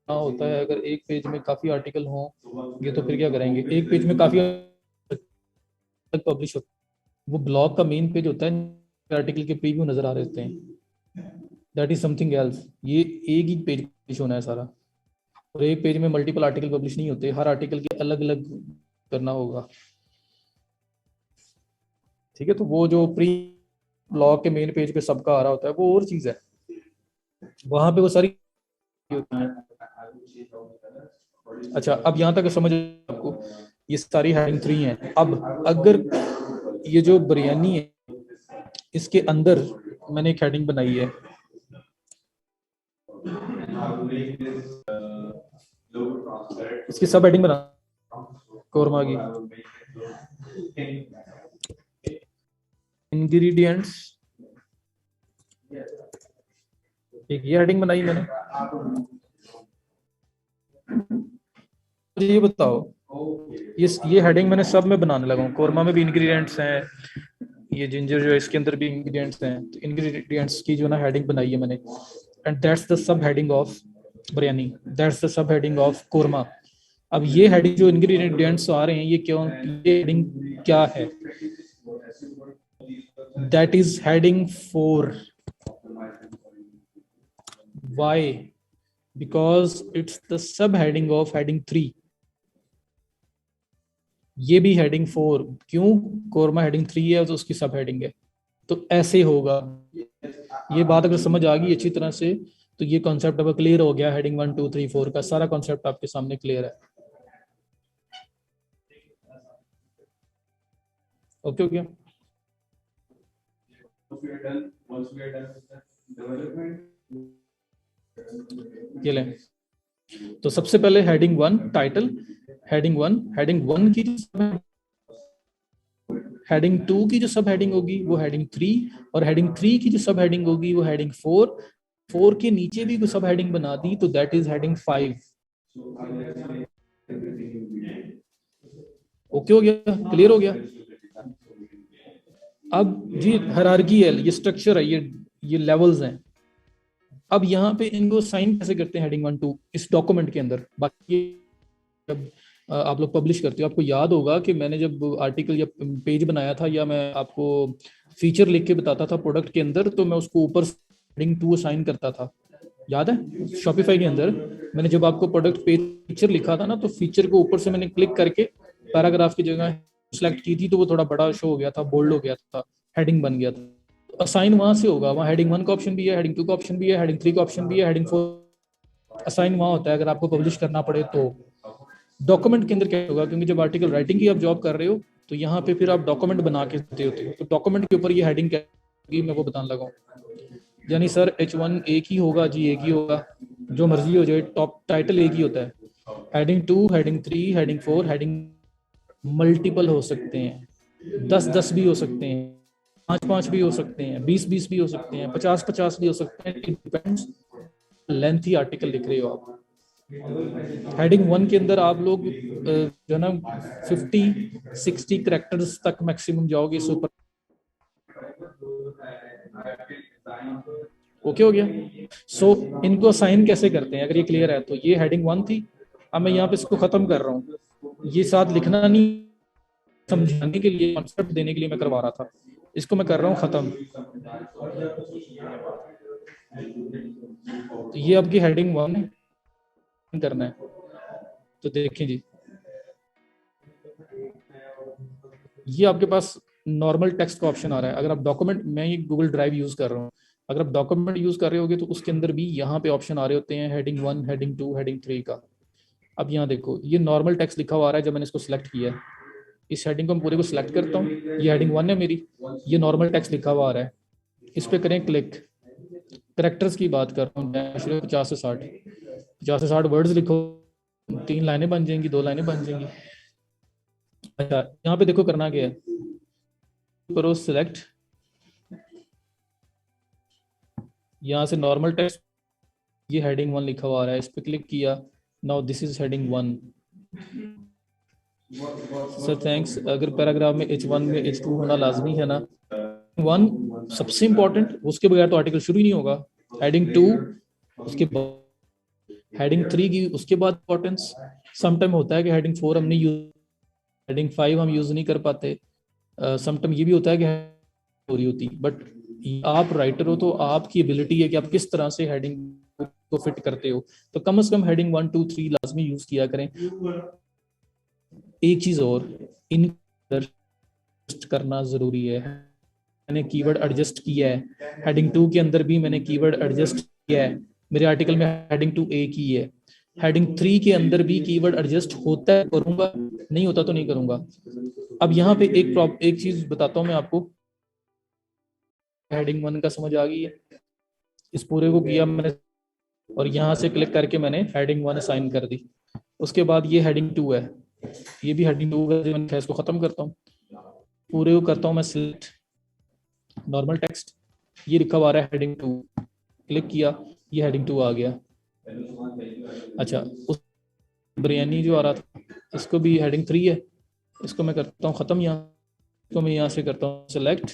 होता है, अगर एक पेज में काफी आर्टिकल हो ये तो फिर क्या करेंगे? एक पेज में काफी पब्लिश होता है, वो ब्लॉग का मेन पेज होता है, आर्टिकल के प्रीव्यू नजर आ रहे होते हैं, दैट इज समथिंग एल्स। ये एक ही पेज पब्लिश होना है सारा, और एक पेज में मल्टीपल आर्टिकल पब्लिश नहीं होते, हर आर्टिकल के अलग अलग करना होगा। ठीक है, तो वो जो प्री ब्लॉग के मेन पेज पे सबका आ रहा होता है वो और चीज है, वहां पे वो सारी होती है। अच्छा, अब यहाँ तक समझ आपको, ये सारी हेडिंग 3 है। अब अगर ये जो बिरयानी है इसके अंदर मैंने एक हेडिंग बनाई है, इसकी सब हेडिंग बना कोरमा की, इंग्रेडिएंट्स, एक ये हेडिंग बनाई मैंने। ये बताओ, ये हेडिंग मैंने सब में बनाने लगा हूँ। कोरमा में भी इंग्रेडिएंट्स हैं, ये जिंजर जो है इसके अंदर भी इंग्रेडिएंट्स हैं, तो इंग्रेडिएंट्स की जो ना हेडिंग बनाई है मैंने, and that's the sub heading of biryani, that's the sub heading of korma. अब ये हेडिंग जो इंग्रेडिएंट्स आ रहे हैं ये क्यों, ये हेडिंग क्या है? That is heading 4। Why? Because it's the sub heading of heading 3। ये भी हेडिंग 4 क्यों? कोरमा हेडिंग 3 है तो उसकी सब हेडिंग है, तो ऐसे होगा। ये बात अगर समझ आ गई अच्छी तरह से तो ये कॉन्सेप्ट अब क्लियर हो गया। हेडिंग 1 2 3 4 का सारा कॉन्सेप्ट आपके सामने क्लियर है। ओके हो गया? ये लें, तो सबसे पहले हेडिंग 1 टाइटल, हेडिंग 1, हेडिंग 1 की हेडिंग 2 की जो सब हेडिंग होगी वो हेडिंग 3, और हेडिंग 3 की जो सब हेडिंग होगी वो हेडिंग 4। 4 के नीचे भी सब हेडिंग बना दी तो दैट इज हेडिंग 5। ओके हो गया? क्लियर हो गया? अब जी हायरार्की है, ये स्ट्रक्चर है, ये लेवल्स हैं। अब यहाँ पे इनको साइन कैसे करते हैं हेडिंग 1 2 इस डॉक्यूमेंट के अंदर? बाकी जब आप लोग पब्लिश करते हो, आपको याद होगा कि मैंने जब आर्टिकल या पेज बनाया था या मैं आपको फीचर लिख के बताता था प्रोडक्ट के अंदर, तो मैं उसको ऊपर हेडिंग 2 असाइन करता था, याद है? शॉपिफाई के अंदर मैंने जब आपको प्रोडक्ट पेज फीचर लिखा था ना, तो फीचर को ऊपर से मैंने क्लिक करके पैराग्राफ की जगह सेलेक्ट की थी, तो वो थोड़ा बड़ा शो हो गया था, बोल्ड हो गया था, हेडिंग बन गया था। असाइन वहां से होगा, वहाँ हेडिंग 1 का ऑप्शन भी है, हेडिंग 2 का ऑप्शन भी है, हेडिंग 3 का ऑप्शन भी है, हेडिंग 4 असाइन वहां होता है अगर आपको पब्लिश करना पड़े तो। डॉक्यूमेंट के अंदर क्या होगा, क्योंकि जब आर्टिकल राइटिंग की आप जॉब कर रहे हो तो यहाँ पे फिर आप डॉक्यूमेंट बना के देते होते हो, तो डॉक्यूमेंट के ऊपर ये हेडिंग क्या होगी मैं वो बताने लगा हूँ। यानी सर H1 एक ही होगा जी, एक ही होगा, जो मर्जी हो जाए, टॉप टाइटल एक ही होता है। Heading 2, heading 3, heading 4, heading multiple हो सकते हैं, 10 भी हो सकते हैं, 5 भी हो सकते हैं, 20 भी हो सकते हैं, 50 भी हो सकते हैं। इट डिपेंड्स लेंथी आर्टिकल लिख रहे हो आप। हेडिंग 1 के अंदर आप लोग जो ना 50-60 करेक्टर्स तक मैक्सिमम जाओगे सुपर। ओके हो गया? सो इनको असाइन कैसे करते हैं अगर ये क्लियर है तो? ये हेडिंग 1 थी, अब मैं यहाँ पे इसको खत्म कर रहा हूँ। ये साथ लिखना नहीं, समझाने के लिए, कॉन्सेप्ट देने के लिए मैं करवा रहा था, इसको मैं कर रहा हूँ खत्म। तो ये आपकी हेडिंग 1 करना है, तो देखें जी, ये आपके पास नॉर्मल टेक्स्ट का ऑप्शन आ रहा है। अगर आप डॉक्यूमेंट, मैं ये गूगल ड्राइव यूज कर रहा हूँ, अगर आप डॉक्यूमेंट यूज कर रहे होगे तो उसके अंदर भी यहाँ पे ऑप्शन आ रहे होते हैं हेडिंग 1, हेडिंग 2, हेडिंग 3 का। अब यहाँ देखो ये नॉर्मल टेक्स्ट लिखा हुआ आ रहा है जब मैंने इसको सिलेक्ट किया है, इस हेडिंग को मैं पूरे को सिलेक्ट करता हूँ, ये हेडिंग 1 है मेरी, ये नॉर्मल टेक्स्ट लिखा हुआ आ रहा है, इस पे करें क्लिक। करेक्टर्स की बात कर रहा हूँ, 50 से 60, 50 से 60 वर्ड्स लिखो, 3 लाइनें बन जाएंगी, 2 लाइनें बन जाएंगी। अच्छा यहाँ पे देखो करना क्या है, करो सिलेक्ट, यहाँ से नॉर्मल टेक्स्ट, ये हेडिंग 1 लिखा हुआ आ रहा है, इस पे क्लिक किया, now this is heading 1। Sir thanks, अगर पैराग्राफ में H1 में H2 होना लाजमी है ना, 1 सबसे इंपॉर्टेंट, उसके बगैर तो आर्टिकल शुरू ही नहीं होगा। हेडिंग 2 उसके बाद, हेडिंग 3 की उसके बाद इंपॉर्टेंस, समटाइम होता है कि हेडिंग 4 हमने यूज, हेडिंग 5 हम यूज नहीं कर पाते, समटाइम ये भी होता है कि हो रही होती, बट आप राइटर हो तो आपकी एबिलिटी है कि आप किस तरह से हेडिंग को फिट करते हो, तो कम से कम हेडिंग 1 2 3 लाजमी यूज किया करें। एक चीज और, इन करना जरूरी है, मैंने कीवर्ड एडजस्ट किया है, हेडिंग 2 के अंदर भी मैंने कीवर्ड एडजस्ट किया है, मेरे आर्टिकल में हेडिंग 2 एक ही है, हेडिंग 3 के अंदर भी कीवर्ड एडजस्ट होता है करूंगा, नहीं होता तो नहीं करूंगा। अब यहाँ पे एक चीज बताता हूँ मैं आपको, हेडिंग 1 का समझ आ गई है, इस पूरे को किया मैंने और यहाँ से क्लिक करके मैंने हेडिंग 1 असाइन कर दी, उसके बाद ये हेडिंग 2 है, ये भी हेडिंग 2 है, इसको खत्म करता हूँ, पूरे को करता हूँ मैं सिलेक्ट, नॉर्मल टेक्स्ट, ये लिखा हुआ है हेडिंग 2, क्लिक किया, ये हेडिंग 2 आ गया। अच्छा उस बिरयानी जो आ रहा था, इसको भी हेडिंग 3 है, इसको मैं करता हूँ खत्म, यहाँ तो मैं यहाँ से करता हूँ सेलेक्ट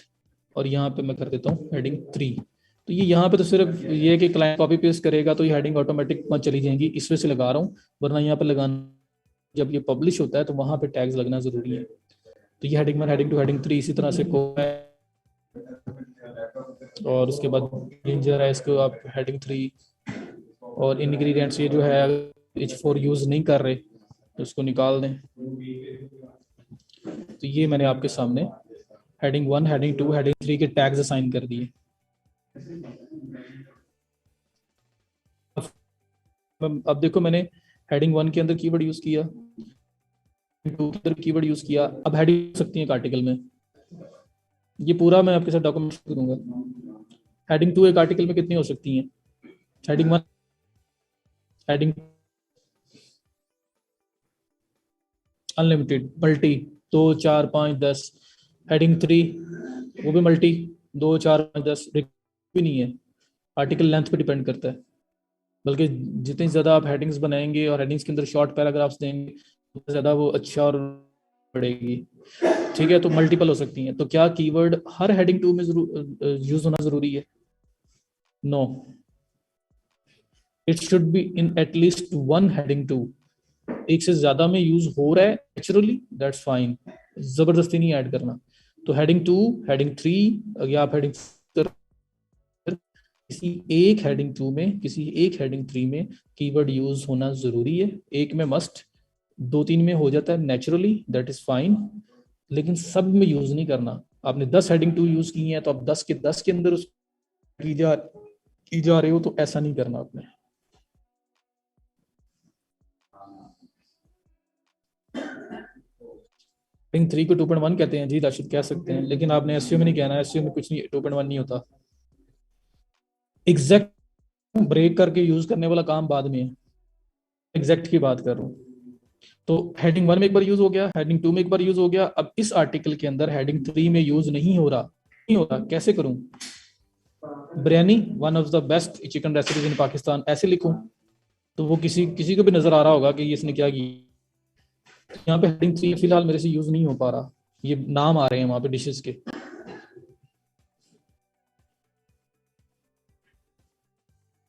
और यहाँ पे मैं कर देता हूँ हेडिंग 3। तो ये यहाँ पे तो सिर्फ ये है कि क्लाइंट कॉपी पेस्ट करेगा तो ये हेडिंग ऑटोमेटिक चली जाएंगी, इस वजह से लगा रहा हूँ, वरना यहाँ पे लगाना जब ये पब्लिश होता है तो वहां पे टैग्स लगना जरूरी है। तो ये हेडिंग 1 हेडिंग 2 हेडिंग 3 इसी तरह से को है, और उसके बाद जिंजर है, इसको आप हेडिंग 3, और इंग्रेडिएंट्स ये जो है H4 यूज नहीं कर रहे तो इसको निकाल दें। तो ये मैंने आपके सामने हेडिंग 1 हेडिंग 2 हेडिंग 3 के टैग्स असाइन कर दिए। अब देखो मैंने हेडिंग 1 के अंदर कीवर्ड यूज किया, 2 के अंदर कीवर्ड यूज किया, अब हेडिंग हो सकती है एक आर्टिकल में, ये पूरा मैं आपके साथ डॉक्यूमेंट करूंगा। हेडिंग 2 एक आर्टिकल में कितनी हो सकती हैं, heading 1 heading unlimited, multi 2 4 5 10, heading 3 वो भी मल्टी 2 4 5 10, भी नहीं है, आर्टिकल लेंथ पे डिपेंड करता है, बल्कि जितनी ज़्यादा आप हेडिंग्स बनाएंगे और हेडिंग्स के अंदर शॉर्ट पैराग्राफ्स देंगे उतना ज़्यादा वो अच्छा और बढ़ेगी। ठीक है, तो मल्टीपल हो सकती हैं, तो क्या कीवर्ड हर हेडिंग 2 में यूज होना जरूरी है? No, it should be in at least 1 heading 2, एक से ज्यादा में यूज हो रहा है नेचुरली, दैट्स फाइन, जबरदस्ती नहीं ऐड करना। तो हेडिंग 2 हेडिंग 3 या आप हेडिंग किसी एक हेडिंग 2 में किसी एक हेडिंग 3 में कीवर्ड यूज होना जरूरी है, एक में मस्ट, 2 3 में हो जाता है नेचुरली, दैट इज फाइन, लेकिन सब में यूज नहीं करना। आपने 10 हेडिंग 2 यूज की हैं तो आप 10 के 10 के अंदर की जा रहे हो, तो ऐसा नहीं करना आपने। हेडिंग 3 को 2.1 कहते हैं जी, राशिद कह सकते हैं, लेकिन आपने एसईओ में नहीं कहना, एसईओ में कुछ नहीं, 2.1 नहीं होता, एग्जैक्ट ब्रेक करके यूज करने वाला काम बाद में है, एग्जैक्ट की बात कर रहा हूँ। तो हेडिंग 1 में एक बार यूज हो गया, हेडिंग 2 में एक बार यूज हो गया, अब इस आर्टिकल के अंदर हेडिंग 3 में यूज नहीं हो रहा, कैसे करूं? Biryani one of the best chicken recipes in Pakistan ऐसे लिखूं तो वो किसी किसी को भी नजर आ रहा होगा कि इसने क्या किया। यहाँ पे हेडिंग 3 फिलहाल मेरे से यूज नहीं हो पा रहा, ये नाम आ रहे हैं वहां पे डिशेस के,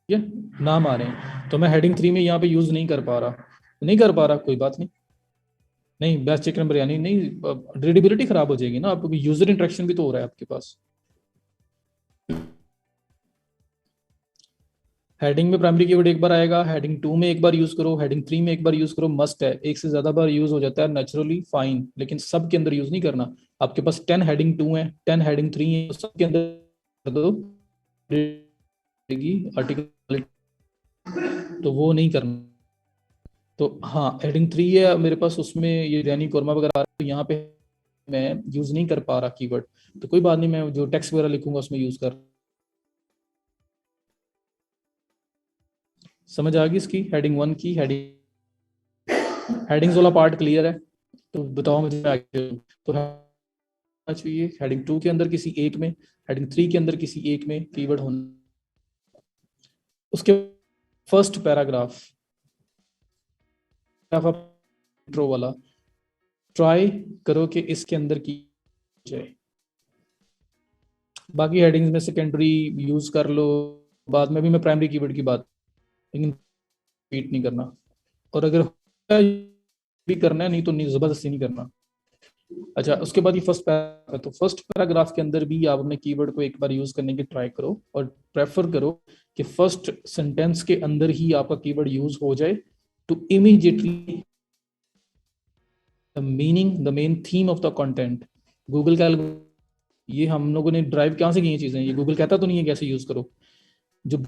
ये नाम आ रहे हैं, तो मैं हेडिंग 3 में यहाँ पे यूज नहीं कर पा रहा, कोई बात नहीं, नहीं बेस्ट चिकन बिरयानी नहीं, रीडेबिलिटी खराब हो जाएगी ना, आपको यूजर इंटरेक्शन भी तो हो रहा है आपके पास। हेडिंग में प्राइमरी कीवर्ड एक बार आएगा, हेडिंग 2 में एक बार यूज करो, हेडिंग 3 में एक बार यूज करो, मस्ट है, एक से ज्यादा बार यूज हो जाता है नेचुरली फाइन, लेकिन सब के अंदर यूज नहीं करना। आपके पास 10 हेडिंग 2 है, 10 हेडिंग 3 है, तो सबके अंदर कर दो आर्टिकल, तो वो नहीं करना। तो हाँ, हेडिंग 3 है मेरे पास, उसमें ये बिरयानी कौरमा वगैरह आ रहा है, तो यहाँ पे मैं यूज नहीं कर पा रहा कीवर्ड, तो कोई बात नहीं, मैं जो टेक्स्ट वगैरह लिखूंगा उसमें यूज कर। समझ आ गई इसकी हेडिंग 1 की हेडिंग्स वाला पार्ट क्लियर है? तो बताओ मुझे आगे। तो होना चाहिए हेडिंग 2 के अंदर किसी एक में, हेडिंग 3 के अंदर किसी एक में कीवर्ड होना। उसके फर्स्ट पैराग्राफ इंट्रो वाला ट्राई करो कि इसके अंदर की जाए। बाकी हेडिंग्स में सेकेंडरी यूज कर लो, बाद में भी मैं प्राइमरी कीवर्ड की बात, लेकिन रिपीट नहीं करना। और अगर भी करना है, नहीं तो नहीं, जबरदस्ती नहीं करना। अच्छा, उसके बाद ये फर्स्ट पैराग्राफ है, तो फर्स्ट पैराग्राफ के अंदर भी आप अपने कीवर्ड को एक बार यूज करने की ट्राई करो और प्रेफर करो कि फर्स्ट सेंटेंस के अंदर ही आपका कीवर्ड यूज हो जाए, to immediately the meaning, the main theme of the content. Google का ये हम लोगों ने ड्राइव कहाँ से की ये चीजें, ये गूगल कहता तो नहीं है कैसे यूज करो। जो हम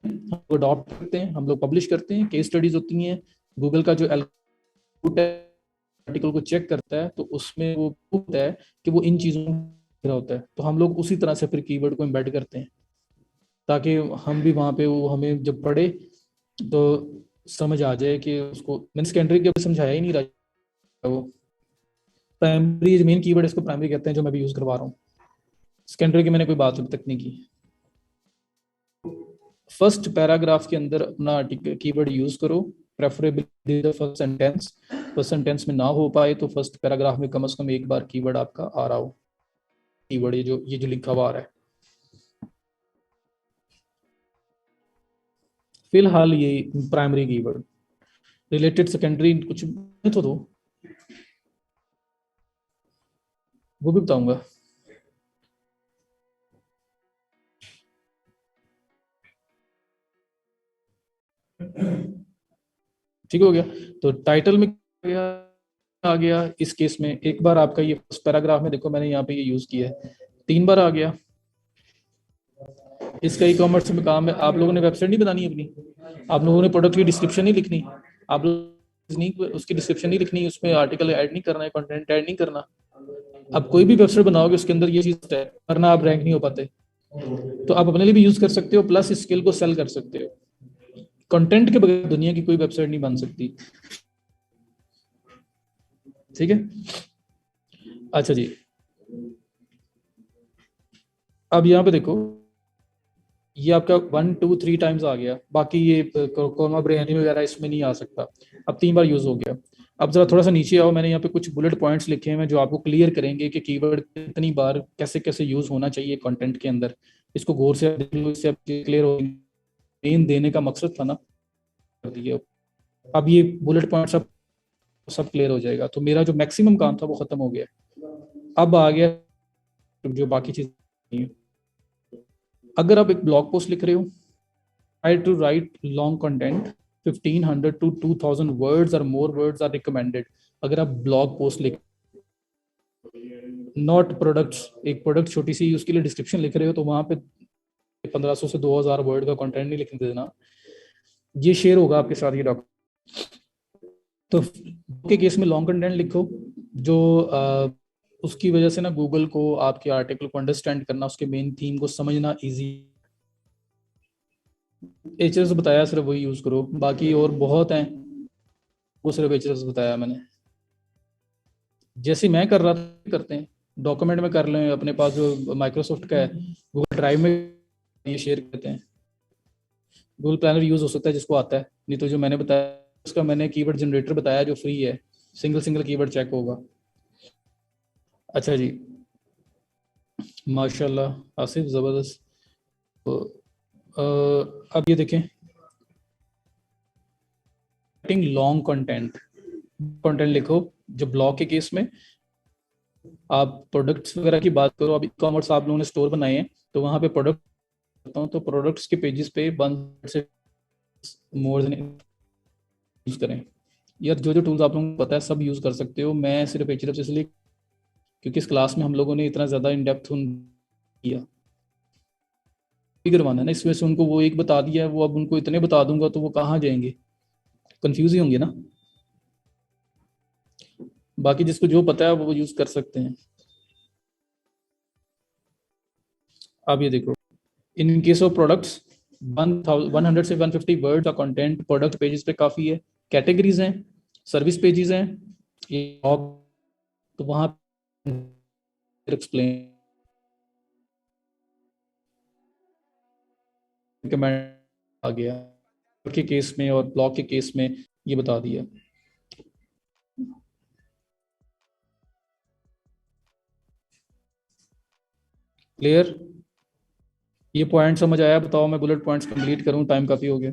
लोग अडॉप्ट करते हैं, हम लोग पब्लिश करते हैं, केस स्टडीज होती हैं, गूगल का जो आर्टिकल को चेक करता है, तो उसमें वो होता है कि वो इन चीजों में होता है, तो हम लोग उसी तरह से फिर कीवर्ड को एम्बेड करते हैं, ताकि हम भी वहां पे वो हमें जब पढ़े तो समझ आ जाए कि उसको। मैंने सेकेंडरी के समझाया ही नहीं रहा, वो प्राइमरी मेन कीवर्ड इसको प्राइमरी कहते हैं, जो मैं भी यूज करवा रहा हूँ। सेकेंडरी की मैंने कोई बात अभी तक नहीं की। फर्स्ट पैराग्राफ के अंदर अपना कीवर्ड यूज करो, preferably the first sentence. First sentence में ना हो पाए तो फर्स्ट पैराग्राफ में कम से कम एक बार कीवर्ड आपका आ रहा हो, कीवर्ड ये जो लिखा हुआ आ रहा है। फिलहाल ये प्राइमरी कीवर्ड, रिलेटेड सेकेंडरी कुछ तो दो, वो भी बताऊंगा। ठीक हो गया। तो टाइटल में आ गया इस केस में, एक बार आपका ये फर्स्ट पैराग्राफ में देखो मैंने यहाँ पे ये यूज किया है, 3 बार आ गया। इसका ई कॉमर्स में काम है, आप लोगों ने वेबसाइट नहीं बनानी अपनी, आप लोगों ने प्रोडक्ट की डिस्क्रिप्शन नहीं लिखनी, आप लोग नहीं उसकी डिस्क्रिप्शन नहीं लिखनी, उसमें आर्टिकल ऐड नहीं करना है, कंटेंट ऐड नहीं करना। अब कोई भी वेबसाइट बनाओगे उसके अंदर ये चीज है, वरना आप रैंक नहीं हो पाते। तो आप अपने लिए भी यूज कर सकते हो, प्लस स्किल को सेल कर सकते हो। कंटेंट के बगैर दुनिया की कोई वेबसाइट नहीं बन सकती। ठीक है, अच्छा जी। अब यहाँ पे देखो, ये आपका 1 2 3 टाइम्स आ गया, बाकी ये कौरमा बिरयानी वगैरह इसमें नहीं आ सकता। अब 3 बार यूज हो गया। अब जरा थोड़ा सा नीचे आओ, मैंने यहाँ पे कुछ बुलेट पॉइंट्स लिखे हैं जो आपको क्लियर करेंगे कि कीवर्ड कितनी बार कैसे कैसे यूज होना चाहिए कंटेंट के अंदर। इसको गौर से देख लो, इससे क्लियर हो। मेन देने का मकसद था ना, कर दिया। अब ये बुलेट पॉइंट सब क्लियर हो जाएगा, तो मेरा जो मैक्सिमम काम था वो खत्म हो गया। अब आ गया जो बाकी चीज। अगर आप एक ब्लॉग पोस्ट लिख रहे हो, try to write long content, 1500 to 2000 words or more words are recommended। अगर आप ब्लॉग पोस्ट लिख, नॉट प्रोडक्ट्स, एक प्रोडक्ट छोटी सी उसके लिए डिस्क्रिप्शन लिख रहे हो, तो वहां पे 1500 से 2000 वर्ड का कंटेंट नहीं लिखने देना। ये शेयर होगा आपके साथ ये डॉक्यूमेंट। तो के केस में लॉन्ग कंटेंट लिखो, जो उसकी वजह से ना गूगल को आपके आर्टिकल को अंडरस्टैंड करना, उसके मेन थीम को समझना इजी। एचएस बताया सिर्फ वही यूज करो, बाकी और बहुत हैं, वो सिर्फ एचएस बताया मैंने। जैसे मैं कर रहा था करते हैं, डॉक्यूमेंट में कर लें, अपने पास जो माइक्रोसॉफ्ट का है गूगल ड्राइव में ये शेयर करते हैं। गूगल प्लानर यूज हो सकता है जिसको आता है, नहीं तो जो मैंने बताया उसका मैंने कीवर्ड जनरेटर बताया जो फ्री है, सिंगल सिंगल कीवर्ड चेक होगा। अच्छा जी, माशाल्लाह आसिफ जबरदस्त। तो अब ये देखें, लॉन्ग कंटेंट, कंटेंट लिखो। जो ब्लॉग के केस में आप प्रोडक्ट्स वगैरह की बात करो, अब ई कॉमर्स आप लोगों ने स्टोर बनाए हैं, तो वहां पे प्रोडक्ट करता हूँ, तो प्रोडक्ट्स के पेजेस पे 1 से मोर देन यूज करें। यार जो जो टूल्स आप लोगों को पता है सब यूज कर सकते हो, मैं सिर्फ एचडीएफ इसलिए क्योंकि इस क्लास में हम लोगों ने इतना ज्यादा इन डेप्थ किया करवाना है ना, इस वजह से उनको वो एक बता दिया है, वो अब उनको इतने बता दूंगा तो वो कहाँ जाएंगे। कंफ्यूज ही होंगे ना। बाकी जिसको जो पता है वो यूज कर सकते हैं। आप ये देखो, इन केस ऑफ प्रोडक्ट्स 100 से 150 वर्ड का कंटेंट प्रोडक्ट पेजेस पे काफी है। कैटेगरीज हैं, सर्विस पेजेस हैं, ये तो वहां एक्सप्लेन आ गया के केस में और ब्लॉक के केस में ये बता दिया। क्लियर? ये पॉइंट समझ आया? बताओ, मैं बुलेट पॉइंट्स कंप्लीट करूं, टाइम काफी हो गया।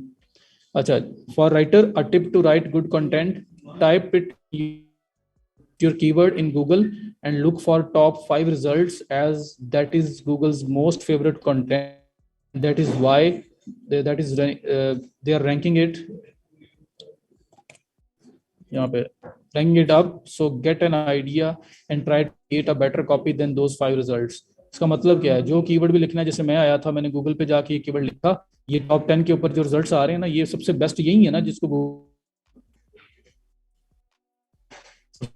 अच्छा, for writer a tip to write good content, type it your keyword in Google and look for top 5 results, as that is Google's most favorite content. That is why they are ranking it यहाँ पे, ranking it up. So get an idea and try to create a better copy than those 5 results. इसका मतलब क्या है? जो keyword भी लिखना है, जैसे मैं आया था, मैंने गूगल पे जाके ये कीवर्ड लिखा, ये टॉप 10 के ऊपर जो रिजल्ट्स आ रहे हैं ना, ये सबसे बेस्ट यही है ना, जिसको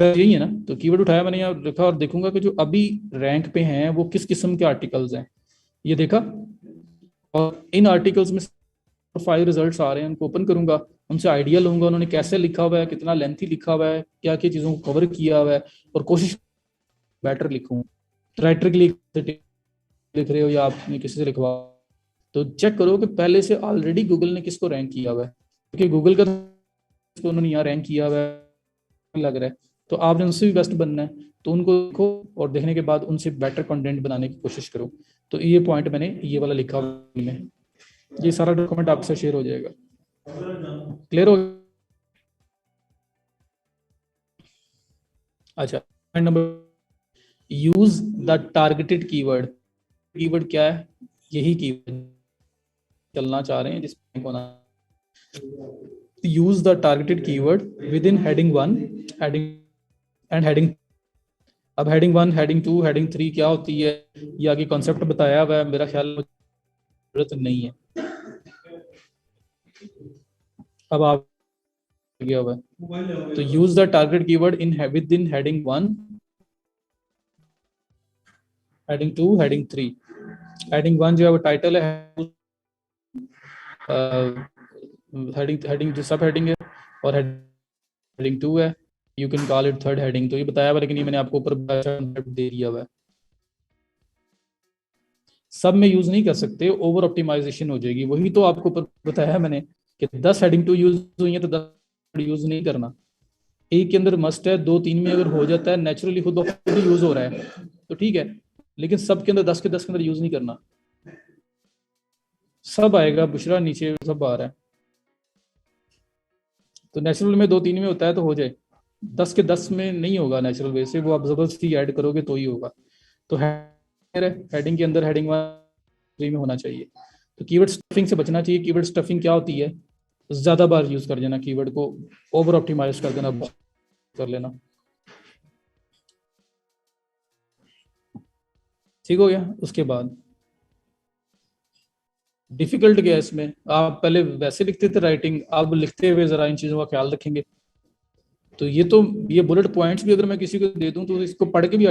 यही है ना। तो कीवर्ड उठाया मैंने, यहाँ लिखा और देखूंगा कि जो अभी रैंक पे हैं वो किस किस्म के आर्टिकल्स हैं, ये देखा। और इन आर्टिकल्स में 5 रिजल्ट्स आ रहे हैं, उनको ओपन करूंगा, उनसे आइडिया लूंगा, उन्होंने कैसे लिखा हुआ है, कितना लेंथी लिखा हुआ है, क्या क्या चीज़ों को कवर किया हुआ है, और कोशिश बेटर लिखूँ। राइटर के लिए लिख रहे हो या आपने किसी से लिखवा, तो चेक करो कि पहले से ऑलरेडी गूगल ने किसको रैंक किया हुआ है, क्योंकि गूगल का तो उन्होंने यहाँ रैंक किया हुआ है लग रहा है, तो आपने उनसे भी बेस्ट बनना है। तो उनको देखो और देखने के बाद उनसे बेटर कंटेंट बनाने की कोशिश करो। तो ये पॉइंट मैंने ये वाला लिखा में, ये सारा डॉक्यूमेंट आपसे शेयर हो जाएगा। क्लियर हो? अच्छा, point number, use the targeted keyword. Keyword क्या है? यही कीवर्ड चलना चाह रहे हैं जिसमें होना। Use the targeted keyword with in heading 1 heading and heading. अब हेडिंग 1, हेडिंग 2, हेडिंग 3 क्या होती है, ये आगे कॉन्सेप्ट बताया हुआ है, मेरा ख्याल जरूरत नहीं है। अब आप गया हुआ है, तो use the target keyword in with in heading 1, heading 2, heading 3। Heading 1 जो है वो टाइटल है, हेडिंग जो सब हेडिंग है, और हेडिंग 2 है, you can call it third heading. तो ये बताया हुआ, लेकिन ये मैंने आपको ऊपर दे दिया हुआ है। सब में यूज नहीं कर सकते, ओवर ऑप्टिमाइजेशन हो जाएगी। वही तो आपको बताया है मैंने कि 10 हेडिंग 2 यूज हुई है तो 10 यूज नहीं करना। एक के अंदर मस्ट है, 2 3 में अगर हो जाता है नेचुरली, खुद यूज हो रहा है तो ठीक है, लेकिन सब के अंदर 10 के 10 के अंदर यूज नहीं करना। सब आएगा, बुशरा नीचे सब आ रहा है, तो नेचुरल में 2 3 में होता है तो हो जाए, 10 के 10 में नहीं होगा नेचुरल वे से, वो आप जबरदस्ती ऐड करोगे तो ही होगा। तो हेडिंग के अंदर हेडिंग 1 में होना चाहिए। तो कीवर्ड स्टफिंग से बचना चाहिए। कीवर्ड स्टफिंग क्या होती है? ज्यादा बार यूज कर देना कीवर्ड को, ओवर ऑप्टिमाइज कर देना, कर लेना। ठीक हो गया? उसके बाद डिफिकल्ट क्या है इसमें? आप पहले वैसे लिखते थे राइटिंग, आप लिखते हुए जरा इन चीजों का ख्याल रखेंगे। तो ये बुलेट पॉइंट्स भी अगर मैं किसी को दे दूं तो इसको पढ़ के भी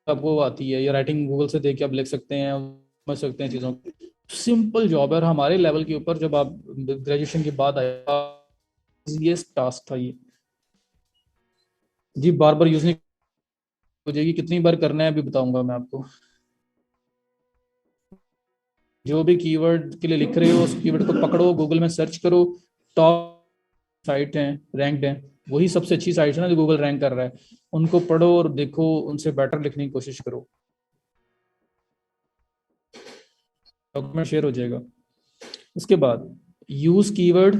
आपको आती है, या राइटिंग गूगल से देख के आप लिख सकते हैं, समझ सकते हैं चीज़ों को। सिंपल जॉब है हमारे लेवल के ऊपर, जब आप ग्रेजुएशन के बाद आया, ये टास्क था ये जी। बार बार यूज नहीं हो जाएगी, कितनी बार करना है अभी बताऊंगा मैं आपको। जो भी कीवर्ड के लिए लिख रहे हो, उस कीवर्ड को पकड़ो, गूगल में सर्च करो, टॉप साइट हैं, रैंक्ड हैं, वही सबसे अच्छी साइट है ना जो गूगल रैंक कर रहा है, उनको पढ़ो और देखो, उनसे बेटर लिखने की कोशिश करो। डॉक्यूमेंट शेयर हो जाएगा। उसके बाद use keyword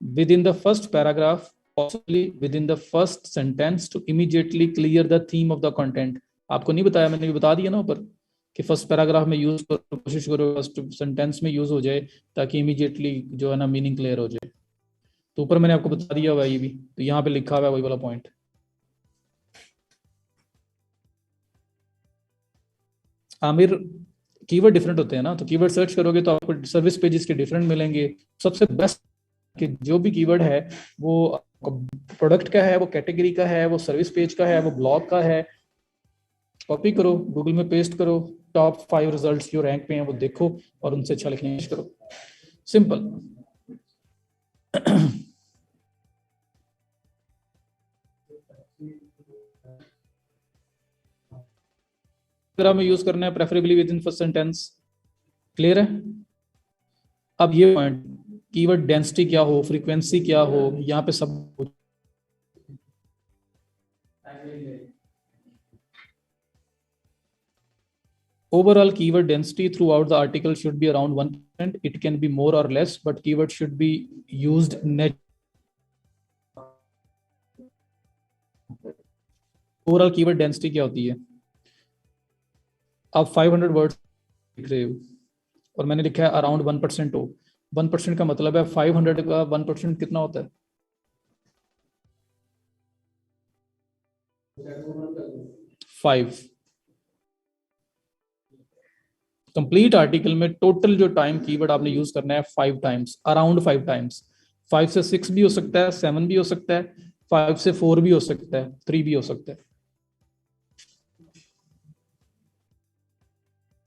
with in the first paragraph, possibly within the first sentence to immediately clear the theme of the content। आपको नहीं बताया, मैंने भी बता दिया ना ऊपर कि फर्स्ट पैराग्राफ में यूज करो, कोशिश करो फर्स्ट सेंटेंस में यूज हो जाए, ताकि इमीडिएटली जो है ना मीनिंग क्लियर हो जाए। तो ऊपर मैंने आपको बता दिया हुआ है ये भी, तो यहाँ पे लिखा हुआ है वही वाला पॉइंट। आमिर, कीवर्ड डिफरेंट होते हैं ना, तो कीवर्ड सर्च करोगे तो आपको सर्विस पेजेस के डिफरेंट मिलेंगे। सबसे बेस्ट कि जो भी कीवर्ड है वो प्रोडक्ट का है, वो कैटेगरी का है, वो सर्विस पेज का है, वो ब्लॉग का है, कॉपी करो, गूगल में पेस्ट करो, टॉप 5 रिजल्ट्स जो रैंक पे हैं वो देखो और उनसे अच्छा लिखने की कोशिश करो। सिंपल। में यूज करना है preferably with in first sentence. Clear है? अब ये पॉइंट, कीवर्ड डेंसिटी क्या हो, फ्रीक्वेंसी क्या हो, यहाँ पे सब overall keyword density throughout the article should be around 1%. It can be more or less, but keyword should be used overall keyword density क्या होती है? आप 500 वर्ड्स लिख रहे हो और मैंने लिखा है अराउंड 1% हो। 1% का मतलब है 500 का 1% कितना होता है? 5। कंप्लीट आर्टिकल में टोटल जो टाइम कीवर्ड आपने यूज करना है 5 टाइम्स, अराउंड 5 टाइम्स। 5 से 6 भी हो सकता है, 7 भी हो सकता है, 5 से 4 भी हो सकता है, 3 भी हो सकता है।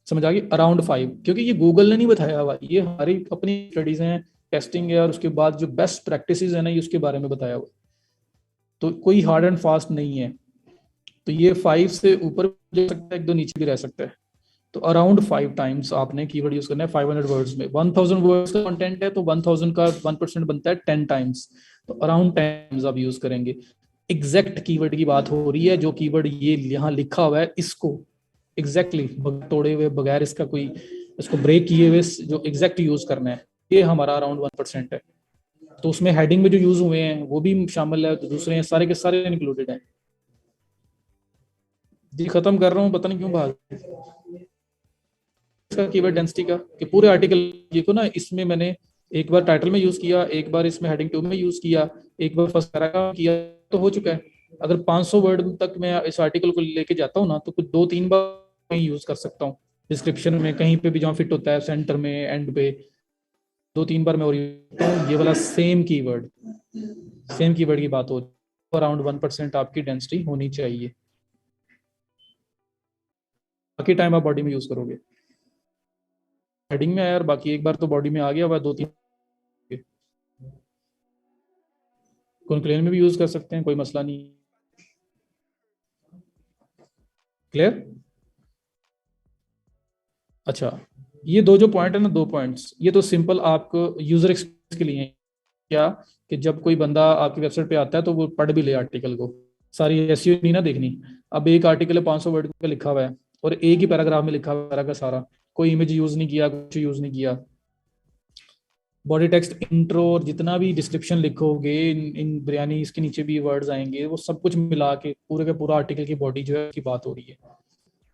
समझ आ गई? अराउंड 5, क्योंकि ये गूगल ने नहीं बताया हुआ, ये हमारी अपनी स्टडीज हैं, टेस्टिंग है, और उसके बाद जो बेस्ट प्रैक्टिसेस है ना, ये उसके बारे में बताया हुआ। तो कोई हार्ड एंड फास्ट नहीं है। तो ये 5 से ऊपर भी जा सकता है, एक दो नीचे भी रह सकता है। तो अराउंड 5 टाइम्स आपने कीवर्ड यूज करना है 500 वर्ड्स में। 1000 वर्ड्स का कंटेंट है तो 1000 का 1% बनता है 10 टाइम्स, तो अराउंड टाइम्स आप यूज करेंगे। एग्जैक्ट कीवर्ड की बात हो रही है, जो कीवर्ड ये यहाँ लिखा हुआ है इसको एग्जैक्टली तोड़े हुए, बगैर इसका कोई इसको ब्रेक किए हुए जो एग्जैक्ट यूज करना है, ये हमारा अराउंड 1% है। तो उसमें हेडिंग में जो यूज हुए हैं वो भी शामिल है, तो दूसरे हैं, सारे के सारे इंक्लूडेड हैं। जी खत्म कर रहा हूँ, पता नहीं क्यों भाग इसका कीवर्ड डेंसिटी का, कि पूरे आर्टिकल देखो ना, इसमें मैंने एक बार टाइटल में यूज किया, एक बार इसमें हेडिंग 2 में यूज किया, एक बार फर्स्ट पैराग्राफ किया, तो हो चुका है। अगर 500 वर्ड तक मैं इस आर्टिकल को लेके जाता हूँ ना, तो कुछ 2-3 बार यूज कर सकता हूँ, डिस्क्रिप्शन में कहीं पे भी जहाँ फिट होता है, सेंटर में, एंड पे 2-3 बार मैं और ये वाला सेम कीवर्ड की बात हो, अराउंड 1% आपकी डेंसिटी होनी चाहिए। बाकी टाइम आप बॉडी में यूज करोगे। हेडिंग में आया और बाकी एक बार तो बॉडी में आ गया हुआ, 2-3 कॉन्क्लेन में भी यूज कर सकते हैं, कोई मसला नहीं। क्लियर? अच्छा, ये दो जो पॉइंट है ना, 2 पॉइंट्स, ये तो सिंपल आपको यूजर एक्सपीरियंस के लिए है। क्या कि जब कोई बंदा आपकी वेबसाइट पे आता है तो वो पढ़ भी ले आर्टिकल को, सारी एसईओ नहीं ना देखनी। अब एक आर्टिकल है 500 वर्ड का लिखा हुआ है और एक ही पैराग्राफ में लिखा हुआ है सारा, कोई इमेज यूज नहीं किया, कुछ यूज नहीं किया, बॉडी टेक्स्ट, इंट्रो, और जितना भी डिस्क्रिप्शन लिखोगे, इन बिरयानी इसके नीचे भी वर्ड्स आएंगे, वो सब कुछ मिला के पूरे का पूरा आर्टिकल की बॉडी जो है की बात हो रही है।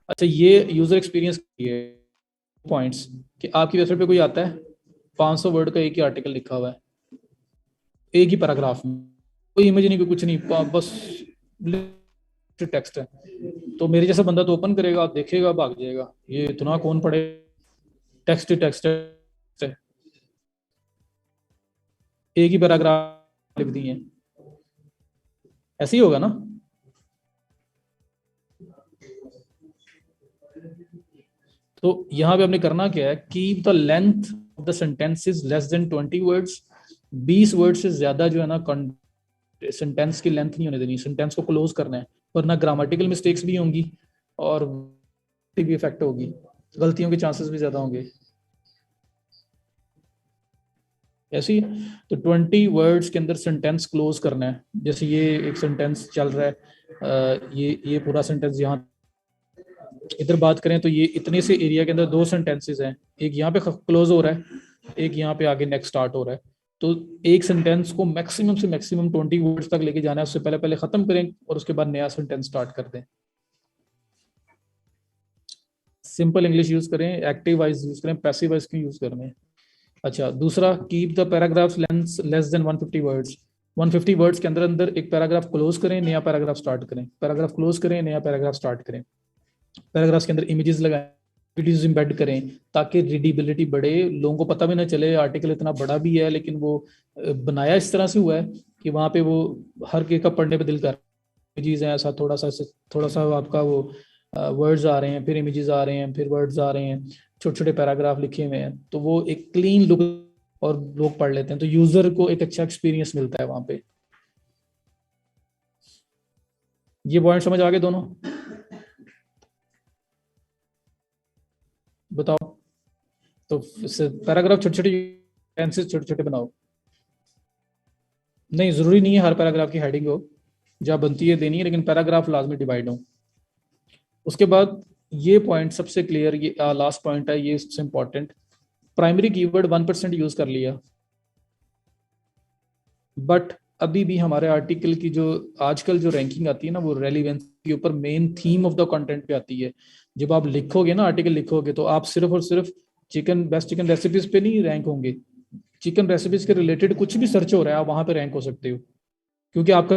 अच्छा, ये यूजर एक्सपीरियंस की है पॉइंट्स, कि आपकी वेबसाइट पे कोई आता है, 500 वर्ड का एक ही आर्टिकल लिखा हुआ है, एक ही पैराग्राफ में, कोई इमेज नहीं, कोई कुछ नहीं, बस टेक्स्ट है। तो मेरे जैसा बंदा तो ओपन करेगा, देखेगा, भाग जाएगा, ये इतना कौन पढ़े, टेक्स्ट टेक्स्ट है, एक ही पैराग्राफ लिख दिए, ऐसे ही होगा ना। तो यहाँ पे हमने करना क्या है, keep the length of the sentences less than 20 words. 20 word से ज्यादा जो है ना सेंटेंस की लेंथ नहीं होने देनी, सेंटेंस को क्लोज करना है, वरना ग्रामेटिकल मिस्टेक्स भी होंगी और भी इफेक्ट होगी, गलतियों के चांसेस भी ज्यादा होंगे। ऐसे ही तो 20 वर्ड्स के अंदर सेंटेंस क्लोज करना है। जैसे ये एक सेंटेंस चल रहा है, ये पूरा सेंटेंस यहाँ, इधर बात करें तो ये इतने से एरिया के अंदर 2 सेंटेंसेस हैं, एक यहाँ पे क्लोज हो रहा है, एक यहाँ पे आगे नेक्स्ट स्टार्ट हो रहा है। तो एक सेंटेंस को मैक्सिमम से मैक्सिमम 20 वर्ड्स तक लेके जाना है, उससे पहले पहले खत्म करें और उसके बाद नया सेंटेंस स्टार्ट कर दें। सिंपल इंग्लिश यूज करें, एक्टिव वॉइस यूज करें, पैसिव वॉइस क्यों यूज करने हैं। अच्छा, दूसरा, keep the paragraph length less than 150 words. 150 words के अंदर अंदर एक पैराग्राफ क्लोज करें, नया पैराग्राफ स्टार्ट करें, पैराग्राफ क्लोज करें, नया पैराग्राफ स्टार्ट करें। पैराग्राफ के अंदर इमेजेस लगाएं, वीडियोज एम्बेड करें ताकि रीडेबिलिटी बढ़े, लोगों को पता भी ना चले आर्टिकल इतना बड़ा भी है, लेकिन वो बनाया इस तरह से हुआ है कि वहां पे वो हर के का पढ़ने पे दिल कर, इमेजेस हैं, ऐसा थोड़ा सा आपका वो वर्ड्स आ रहे हैं, फिर इमेजेस आ रहे हैं, फिर वर्ड्स आ रहे हैं, छोटे छोटे पैराग्राफ लिखे हुए हैं, तो वो एक क्लीन लुक और लोग पढ़ लेते हैं, तो यूजर को एक अच्छा एक्सपीरियंस मिलता है वहां पे। ये पॉइंट समझ आ गए दोनों? बताओ। तो पैराग्राफ छोटे छोटे सेंटेंसेस छोटे छोटे बनाओ। नहीं, जरूरी नहीं है हर पैराग्राफ की हेडिंग हो, जहाँ बनती है देनी है, लेकिन पैराग्राफ लाजमी डिवाइड हो। उसके बाद ये पॉइंट सबसे क्लियर, ये लास्ट पॉइंट है, ये सबसे इंपॉर्टेंट। प्राइमरी कीवर्ड 1% यूज कर लिया, बट अभी भी हमारे आर्टिकल की जो आजकल जो रैंकिंग आती है ना, वो रेलिवेंस के ऊपर, main theme of the content पे आती है। जब आप लिखोगे ना, आर्टिकल लिखोगे, तो आप सिर्फ और सिर्फ चिकन, बेस्ट चिकन रेसिपीज पे नहीं रैंक होंगे, चिकन रेसिपीज के रिलेटेड कुछ भी सर्च हो रहा है आप वहां पे रैंक हो सकते हो, क्योंकि आपका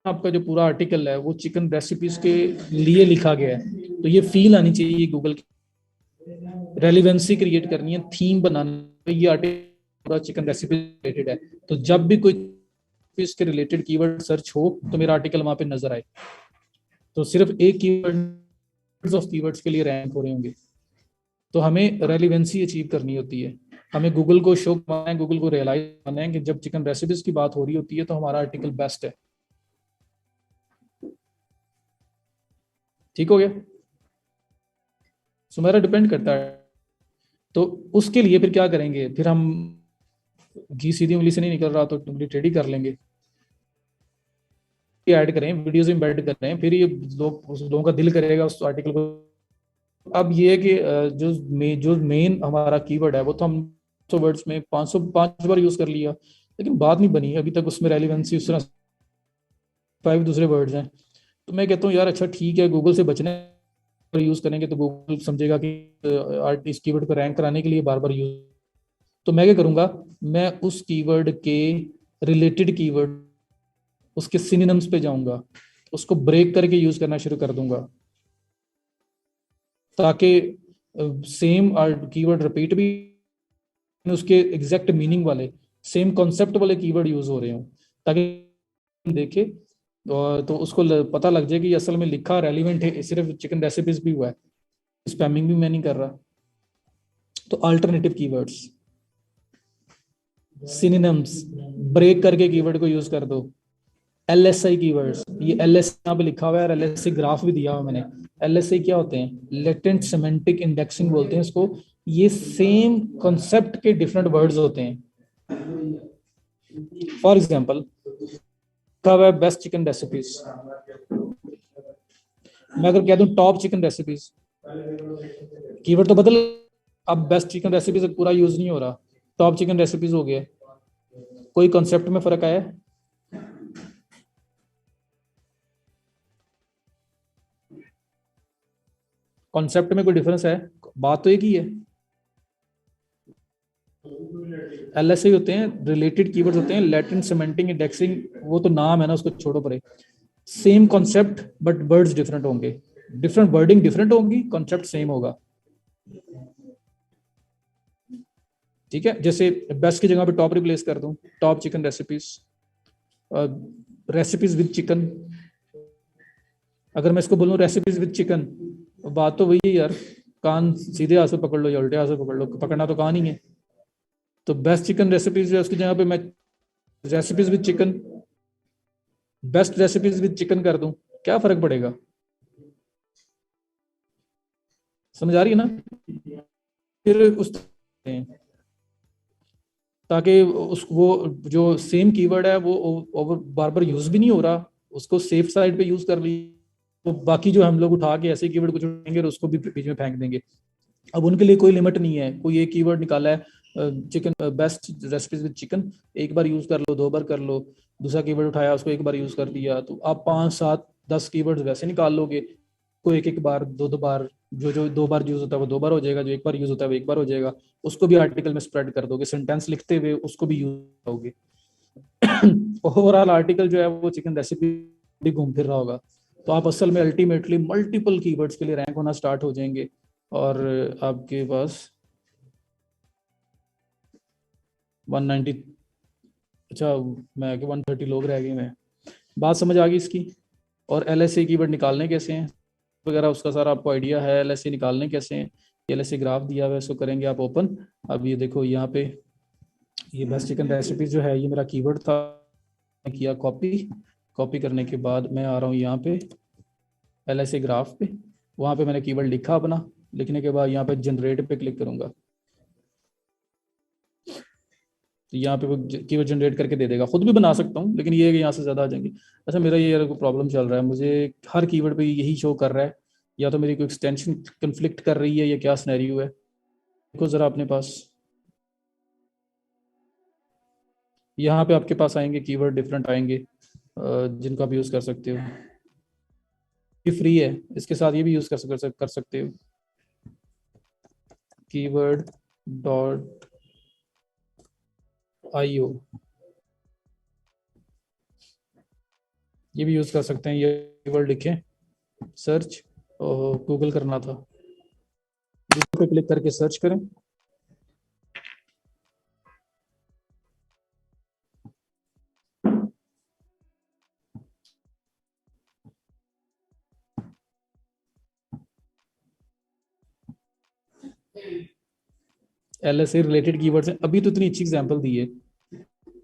आपका जो पूरा आर्टिकल है वो चिकन रेसिपीज के लिए लिखा गया है। तो ये फील आनी चाहिए गूगल की, रेलिवेंसी क्रिएट करनी है, थीम बनाना, तो ये आर्टिकल चिकन रेसिपी रिलेटेड है, तो जब भी कोई इसके रिलेटेड कीवर्ड सर्च हो तो मेरा आर्टिकल वहां पे नजर आए। तो सिर्फ एक कीवर्ड ऑफ कीवर्ड्स के लिए रैंक हो रहे होंगे। तो हमें रेलिवेंसी अचीव करनी होती है, हमें गूगल को शो करना है, गूगल को रियलाइज करना है कि जब चिकन रेसिपीज की बात हो रही होती है तो हमारा आर्टिकल बेस्ट है। ठीक हो गया? सो मेरा डिपेंड करता है। तो उसके लिए फिर क्या करेंगे, फिर हम घी सीधी उंगली से नहीं निकल रहा तो उंगली टेढ़ी कर लेंगे, ऐड करें, वीडियोस एम्बेड करें, फिर ये लोगों का दिल करेगा उस आर्टिकल को। अब ये है कि जो मेन हमारा कीवर्ड है वो तो हम 100 वर्ड्स में 505 बार यूज कर लिया, लेकिन बात नहीं बनी अभी तक उसमें रेलिवेंसी, उस तरह 5 दूसरे वर्ड्स हैं। तो मैं कहता हूँ यार अच्छा ठीक है, गूगल से बचने यूज करेंगे तो गूगल समझेगा कि इस कीवर्ड को रैंक कराने के लिए बार बार यूज। तो मैं क्या करूंगा, मैं उस कीवर्ड के रिलेटेड कीवर्ड, उसके सिनोनिम्स पे जाऊंगा, उसको ब्रेक करके यूज करना शुरू कर दूंगा, ताकि सेम कीवर्ड रिपीट भी, उसके एग्जैक्ट मीनिंग वाले, सेम कॉन्सेप्ट वाले कीवर्ड यूज हो रहे हो, ताकि देखे तो उसको पता लग जाए कि असल में लिखा रेलिवेंट है, सिर्फ चिकन रेसिपीज भी हुआ है, स्पैमिंग भी मैं नहीं कर रहा। तो अल्टरनेटिव कीवर्ड्स, सिनोनिम्स, ब्रेक करके कीवर्ड को यूज कर दो। LSI कीवर्ड्स, ये LSI यहाँ पे लिखा हुआ है, और LSI ग्राफ भी दिया हुआ मैंने। LSI क्या होते हैं? लेटेंट सेमेंटिक इंडेक्सिंग बोलते हैं इसको। ये सेम कॉन्सेप्ट के डिफरेंट वर्ड्स होते हैं। फॉर एग्जांपल लिखा हुआ है बेस्ट चिकन रेसिपीज, मैं अगर कह दूं टॉप चिकन रेसिपीज, कीवर्ड तो बदल, अब बेस्ट चिकन रेसिपीज पूरा यूज नहीं हो रहा, टॉप चिकन रेसिपीज हो गया। कोई कॉन्सेप्ट में फर्क आया? कॉन्सेप्ट में कोई डिफरेंस है? बात तो एक ही है। LSI होते हैं रिलेटेड कीवर्ड्स होते हैं, लेटेंट सेमेंटिक इंडेक्सिंग, वो तो नाम है ना, उसको छोड़ो परे। Same concept but words different होंगे, डिफरेंट वर्डिंग डिफरेंट होगी, कॉन्सेप्ट सेम होगा। ठीक है, जैसे बेस्ट की जगह पे टॉप रिप्लेस कर दूं, top chicken recipes, recipes with chicken. अगर मैं इसको बोलूं रेसिपीज विद चिकन, बात तो वही है यार, कान सीधे हाथ से पकड़ लो या उल्टे हाथ से पकड़ लो, पकड़ना तो कान ही है। तो बेस्ट चिकन रेसिपीज है, उसकी जगह पे मैं recipes with chicken, best recipes with chicken कर दूं, क्या फर्क पड़ेगा? समझ आ रही है ना? फिर उस ताकि उस वो जो सेम कीवर्ड है वो बार बार यूज भी नहीं हो रहा, उसको सेफ साइड पे यूज कर ली, तो बाकी जो हम लोग उठा के ऐसे कीवर्ड को छोड़ेंगे और उसको भी बीच में फेंक देंगे। अब उनके लिए कोई लिमिट नहीं है, कोई एक कीवर्ड निकाला है chicken, best recipes with chicken, एक बार यूज कर लो, 2 बार कर लो, दूसरा कीवर्ड उठाया उसको एक बार यूज कर दिया, तो आप 5 7 10 कीवर्ड वैसे निकाल लोगे। को एक एक बार, 2 बार, जो जो 2 बार यूज होता है वो 2 बार हो जाएगा, जो एक बार यूज होता है वो एक बार हो जाएगा, उसको भी आर्टिकल में स्प्रेड कर दोगे, सेंटेंस लिखते हुए उसको भी यूज करोगे। ओवरऑल आर्टिकल जो है वो चिकन रेसिपी घूम फिर रहा होगा। तो आप असल में अल्टीमेटली मल्टीपल कीवर्ड्स के लिए रैंक होना स्टार्ट हो जाएंगे। और आपके पास 190, अच्छा मैं कि 130 लोग रह गए हैं। बात समझ आ गई इसकी। और LSA कीवर्ड निकालने कैसे हैं वगैरह उसका सारा आपको आइडिया है। LSA निकालने कैसे हैं, LSA ग्राफ दिया हुआ है, इसको करेंगे आप ओपन। अब ये देखो यहाँ पे ये बेस्ट चिकन रेसिपी जो है ये मेरा कीवर्ड था, किया कॉपी। कॉपी करने के बाद मैं आ रहा हूँ यहाँ पे LSA ग्राफ पे, वहाँ पे मैंने कीवर्ड लिखा अपना। लिखने के बाद यहाँ पे जनरेट पे क्लिक करूंगा, तो यहाँ पे वो कीवर्ड जनरेट करके दे देगा। खुद भी बना सकता हूँ लेकिन ये है कि यहाँ से ज़्यादा आ जाएंगे। अच्छा मेरा ये यार प्रॉब्लम चल रहा है, मुझे हर कीवर्ड पे यही शो कर रहा है, या तो मेरी कोई एक्सटेंशन कंफ्लिक्ट कर रही है या क्या सिनेरियो है। देखो ज़रा अपने पास, यहाँ पे आपके पास आएंगे कीवर्ड डिफरेंट आएंगे जिनको आप यूज़ कर सकते हो। ये फ्री है, इसके साथ ये भी यूज़ कर सकते हो, कीवर्ड डॉट IO, ये भी यूज़ कर सकते हैं। ये कीवर्ड लिखें, सर्च, गूगल करना था, गूगल पे क्लिक करके सर्च करें। LSA रिलेटेड कीवर्ड्स हैं, अभी तो इतनी अच्छी एग्जांपल दी है।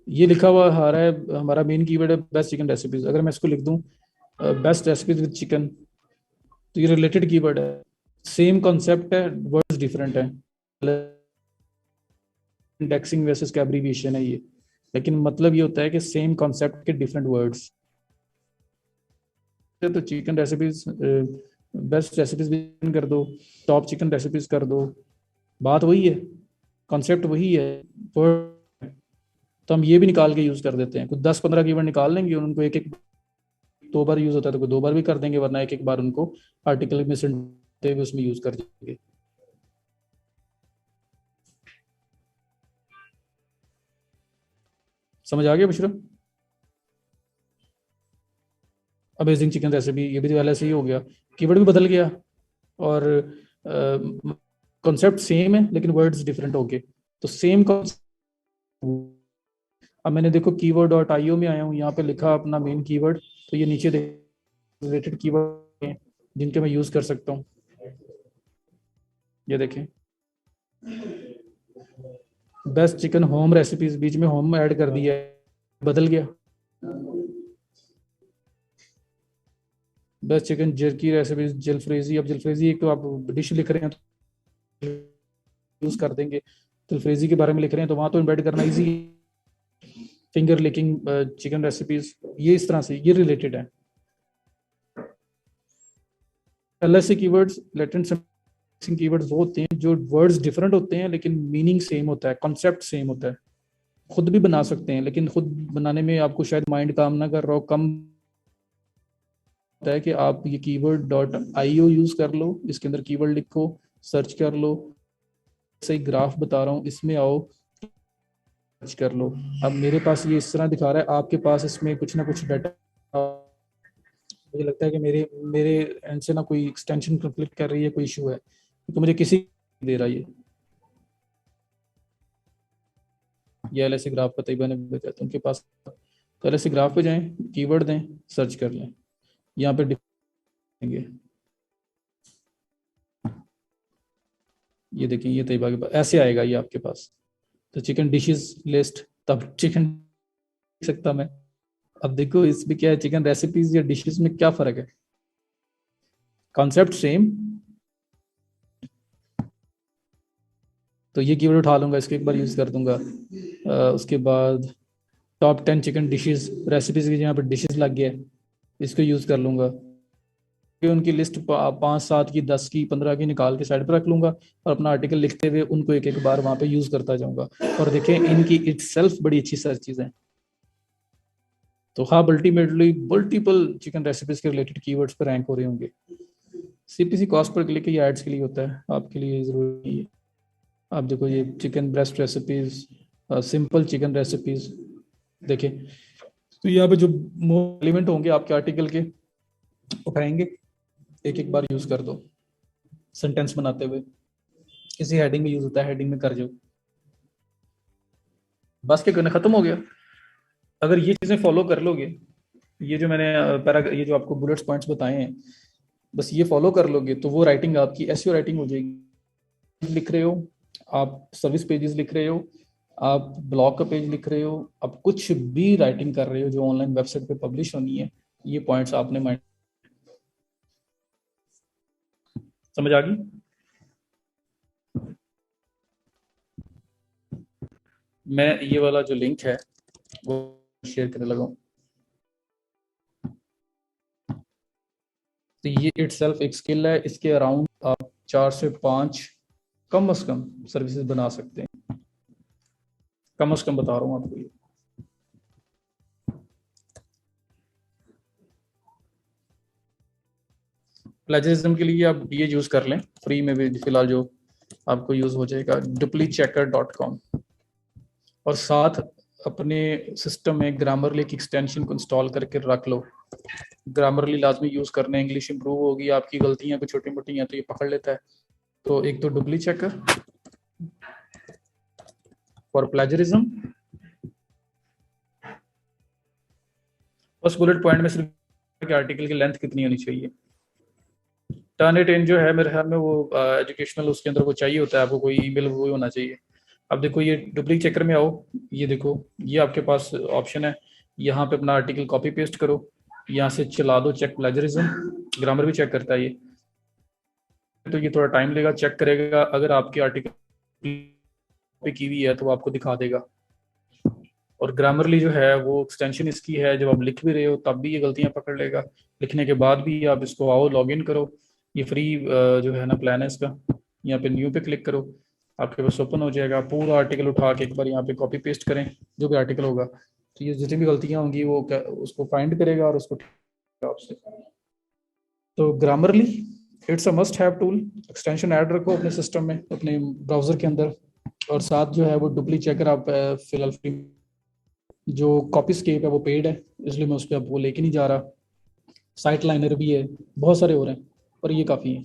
ये लिखा हुआ आ रहा है हमारा मेन कीवर्ड है बेस्ट चिकन रेसिपीज। अगर मैं इसको लिख दूं बेस्ट रेसिपीज विद चिकन, तो ये रिलेटेड कीवर्ड है, सेम कॉन्सेप्ट है, वर्ड्स डिफरेंट है। इंडेक्सिंग वैसे इसका एब्रीविएशन है ये, लेकिन मतलब ये होता है कि सेम कॉन्सेप्ट के डिफरेंट वर्ड्स। तो चिकन रेसिपीज बेस्ट रेसिपीज भी कर दो, टॉप चिकन रेसिपीज कर दो, बात वही है, कॉन्सेप्ट वही है, वर्ड। तो हम ये भी निकाल के यूज कर देते हैं, कुछ 10-15 कीवर्ड निकाल लेंगे और उनको एक एक 2 बार यूज होता है तो कोई 2 बार भी कर देंगे, वरना एक एक बार उनको आर्टिकल में से उसमें यूज कर देंगे। समझ आ गया बुशरा? अमेजिंग चिकन रेसिपी, ये भी तो ऐसे ही हो गया, कीवर्ड भी बदल गया और कॉन्सेप्ट सेम है लेकिन वर्ड्स डिफरेंट हो गए। तो सेम कॉन्सेप्ट, अब मैंने देखो कीवर्ड डॉट IO में आया हूँ, यहाँ पे लिखा अपना मेन कीवर्ड, तो ये नीचे रिलेटेड कीवर्ड हैं जिनके मैं यूज कर सकता हूँ। ये देखें बेस्ट चिकन होम रेसिपीज, बीच में होम ऐड कर दिया है, बदल गया। Best chicken jerky recipes jalfrezi, अब जलफ्रेजी एक तो आप डिश लिख रहे हैं तो यूज कर देंगे, जलफ्रेजी के बारे में लिख रहे हैं तो वहां तो एम्बेड करना easy. Finger licking chicken recipes, ये इस तरह से ये रिलेटेड है। LSA कीवर्ड्स लेटेंट कीवर्ड्स वो होते हैं जो वर्ड्स डिफरेंट होते हैं लेकिन मीनिंग सेम होता है, कॉन्सेप्ट सेम होता है। खुद भी बना सकते हैं लेकिन खुद बनाने में आपको शायद माइंड काम ना कर रहा हो, कम होता है कि आप ये कीवर्ड डॉट IO यूज कर लो, इसके अंदर कीवर्ड लिखो, सर्च कर लो। सही ग्राफ बता रहा हूँ, इसमें आओ सर्च कर लो। अब मेरे पास ये इस तरह दिखा रहा है, आपके पास इसमें कुछ ना कुछ डाटा, मुझे लगता है कि मेरे मेरे एंड से ना कोई एक्सटेंशन कंप्लीट कर रही है, कोई इशू है, तो मुझे किसी दे रहा है ये LSA ग्राफ का तैयबा ने भेजा तो उनके पास। तो LSA ग्राफ पे जाएं, कीवर्ड दें, सर्च कर लें, यहाँ पे देंगे, ये देखें ये तैयबा के पास ऐसे आएगा ये आपके पास। तो चिकन डिशेस लिस्ट, तब चिकन सकता मैं। अब देखो इसमें क्या है, चिकन रेसिपीज या डिशेस में क्या फर्क है, कॉन्सेप्ट सेम। तो ये कीवर्ड उठा लूंगा, इसको एक बार यूज कर दूंगा। उसके बाद टॉप 10 चिकन डिशेस रेसिपीज की जहाँ पर डिशेस लग गया, इसको यूज कर लूंगा। उनकी लिस्ट 5-7 की, 10 की, 15 की निकाल के साइड पर रख लूंगा और अपना आर्टिकल लिखते हुए उनको एक एक बार वहां पे यूज करता जाऊंगा। और देखें इनकी इटसेल्फ बड़ी अच्छी सर्चेज हैं। तो हाँ अल्टीमेटली मल्टीपल चिकन रेसिपीज के रिलेटेड कीवर्ड्स पर रैंक हो रहे होंगे। CPC कॉस्ट पर क्लिक, ये एड्स के लिए होता है, आपके लिए जरूरी नहीं है। आप देखो ये chicken breast recipes, simple chicken recipes देखें, तो यहाँ पे जो एलिमेंट होंगे आपके आर्टिकल के उठाएंगे, एक एक बार यूज कर दो। सेंटेंस बनाते हुए, किसी हेडिंग में यूज होता है, हेडिंग में कर जो, बस के करना खत्म हो गया। अगर ये चीजें फॉलो कर लोगे, ये जो मैंने ये जो आपको बुलेट्स पॉइंट्स बताए हैं, बस ये फॉलो कर लोगे तो वो राइटिंग आपकी एसईओ राइटिंग हो जाएगी। लिख रहे हो आप, सर्विस पेजेस लिख रहे हो आप, ब्लॉग का पेज लिख रहे हो आप, कुछ भी राइटिंग कर रहे हो जो ऑनलाइन वेबसाइट पे पब्लिश होनी है, ये पॉइंट्स आपने माइंड, समझ आ गई? मैं ये वाला जो लिंक है वो शेयर करने लगा हूँ। तो ये इटसेल्फ एक स्किल है, इसके अराउंड आप 4 से 5 कम से कम सर्विसेज बना सकते हैं, कम से कम बता रहा हूँ आपको ये। प्लेजरिज्म के लिए आप ये यूज कर लें, फ्री में भी फिलहाल जो आपको यूज हो जाएगा, duplychecker.com, और साथ अपने सिस्टम में ग्रामरली की एक्सटेंशन को इंस्टॉल करके रख लो। ग्रामरली लाजमी यूज करना, इंग्लिश इंप्रूव होगी, आपकी गलतियां कुछ छोटी मोटी हैं तो ये पकड़ लेता है। तो एक तो dupli checker for plagiarism, first bullet point में सिर्फ कि आर्टिकल की लेंथ कितनी होनी चाहिए। टर्न इट इन जो है मेरे ख्याल में वो एजुकेशनल, उसके अंदर वो चाहिए होता है आपको, कोई ईमेल वो होना चाहिए। अब देखो ये डुप्लीकेट चेकर में आओ, ये देखो ये आपके पास ऑप्शन है, यहाँ पे अपना आर्टिकल कॉपी पेस्ट करो, यहाँ से चला दो चेक प्लेजरिज्म, ग्रामर भी चेक करता है ये। तो ये थोड़ा टाइम लेगा, चेक करेगा, अगर आपकी आर्टिकल की हुई है तो वो आपको दिखा देगा। और ग्रामरली जो है वो एक्सटेंशन इसकी है, जब आप लिख भी रहे हो तब भी ये गलतियां पकड़ लेगा, लिखने के बाद भी आप इसको आओ लॉग इन करो, ये फ्री जो है ना प्लान है इसका, यहाँ पे न्यू पे क्लिक करो, आपके पास ओपन हो जाएगा पूरा आर्टिकल उठा के, एक बार यहाँ पे कॉपी पेस्ट करें जो भी आर्टिकल होगा, तो ये जितनी भी गलतियां होंगी वो उसको फाइंड करेगा और उसको आपसे। तो Grammarly it's a must have tool, extension add रखो अपने सिस्टम में, अपने ब्राउजर के अंदर, और साथ जो है वो डुप्ली चेकर आप फिलहाल फ्री, जो कॉपी स्केप है वो पेड है, इसलिए मैं उस पर वो लेके नहीं जा रहा। साइट लाइनर भी है, बहुत सारे हो रहे हैं, पर ये काफ़ी है।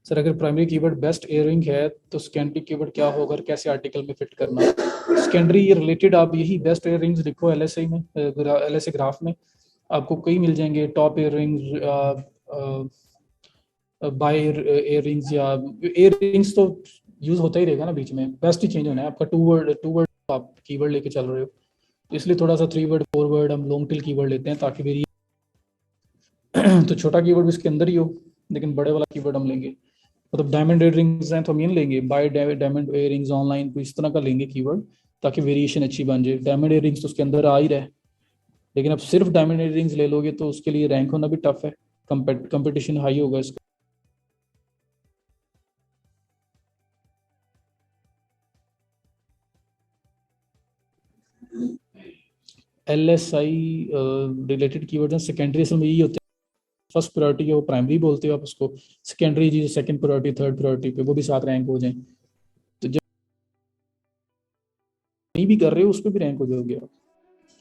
सर अगर प्राइमरी कीवर्ड बेस्ट एयरिंग है तो सेकेंडरी कीवर्ड क्या होगा और कैसे आर्टिकल में फिट करना है? सेकेंडरी रिलेटेड आप यही बेस्ट एयरिंग्स लिखो एलएसए में, एलएसए ग्राफ में आपको कई मिल जाएंगे, टॉप एयरिंग्स, बाय एयरिंग्स, या एयरिंग्स तो यूज होता ही रहेगा ना, बीच में बेस्ट ही चेंज होना है आपका, टू वर्ड आप कीवर्ड लेके चल रहे हो, तो इसलिए थोड़ा सा 3 वर्ड 4 वर्ड हम लॉन्ग टेल कीवर्ड लेते हैं ताकि मेरी तो छोटा कीवर्ड भी इसके अंदर ही हो, लेकिन बड़े वाला कीवर्ड हम लेंगे, मतलब डायमंड इयररिंग्स हैं तो हम ये लेंगे, बाय डायमंड इयररिंग्स ऑनलाइन, तो इस तरह का लेंगे कीवर्ड ताकि वेरिएशन अच्छी बन जाए। डायमंड इयररिंग्स तो उसके अंदर आ ही रहा है, लेकिन अब सिर्फ डायमंड इयररिंग्स ले लोगे तो उसके लिए रैंक होना भी टफ है, कंपटीशन हाई होगा इसका। LSI रिलेटेड कीवर्ड सेकेंडरी असल में यही होते हैं, फर्स्ट प्रायोरिटी है वो प्राइमरी बोलते हो आप उसको, सेकेंडरी जी सेकंड प्रायोरिटी थर्ड प्रायोरिटी पे वो भी साथ रैंक हो जाए, तो जब नहीं भी कर रहे हो उस पर भी रैंक हो जाओगे।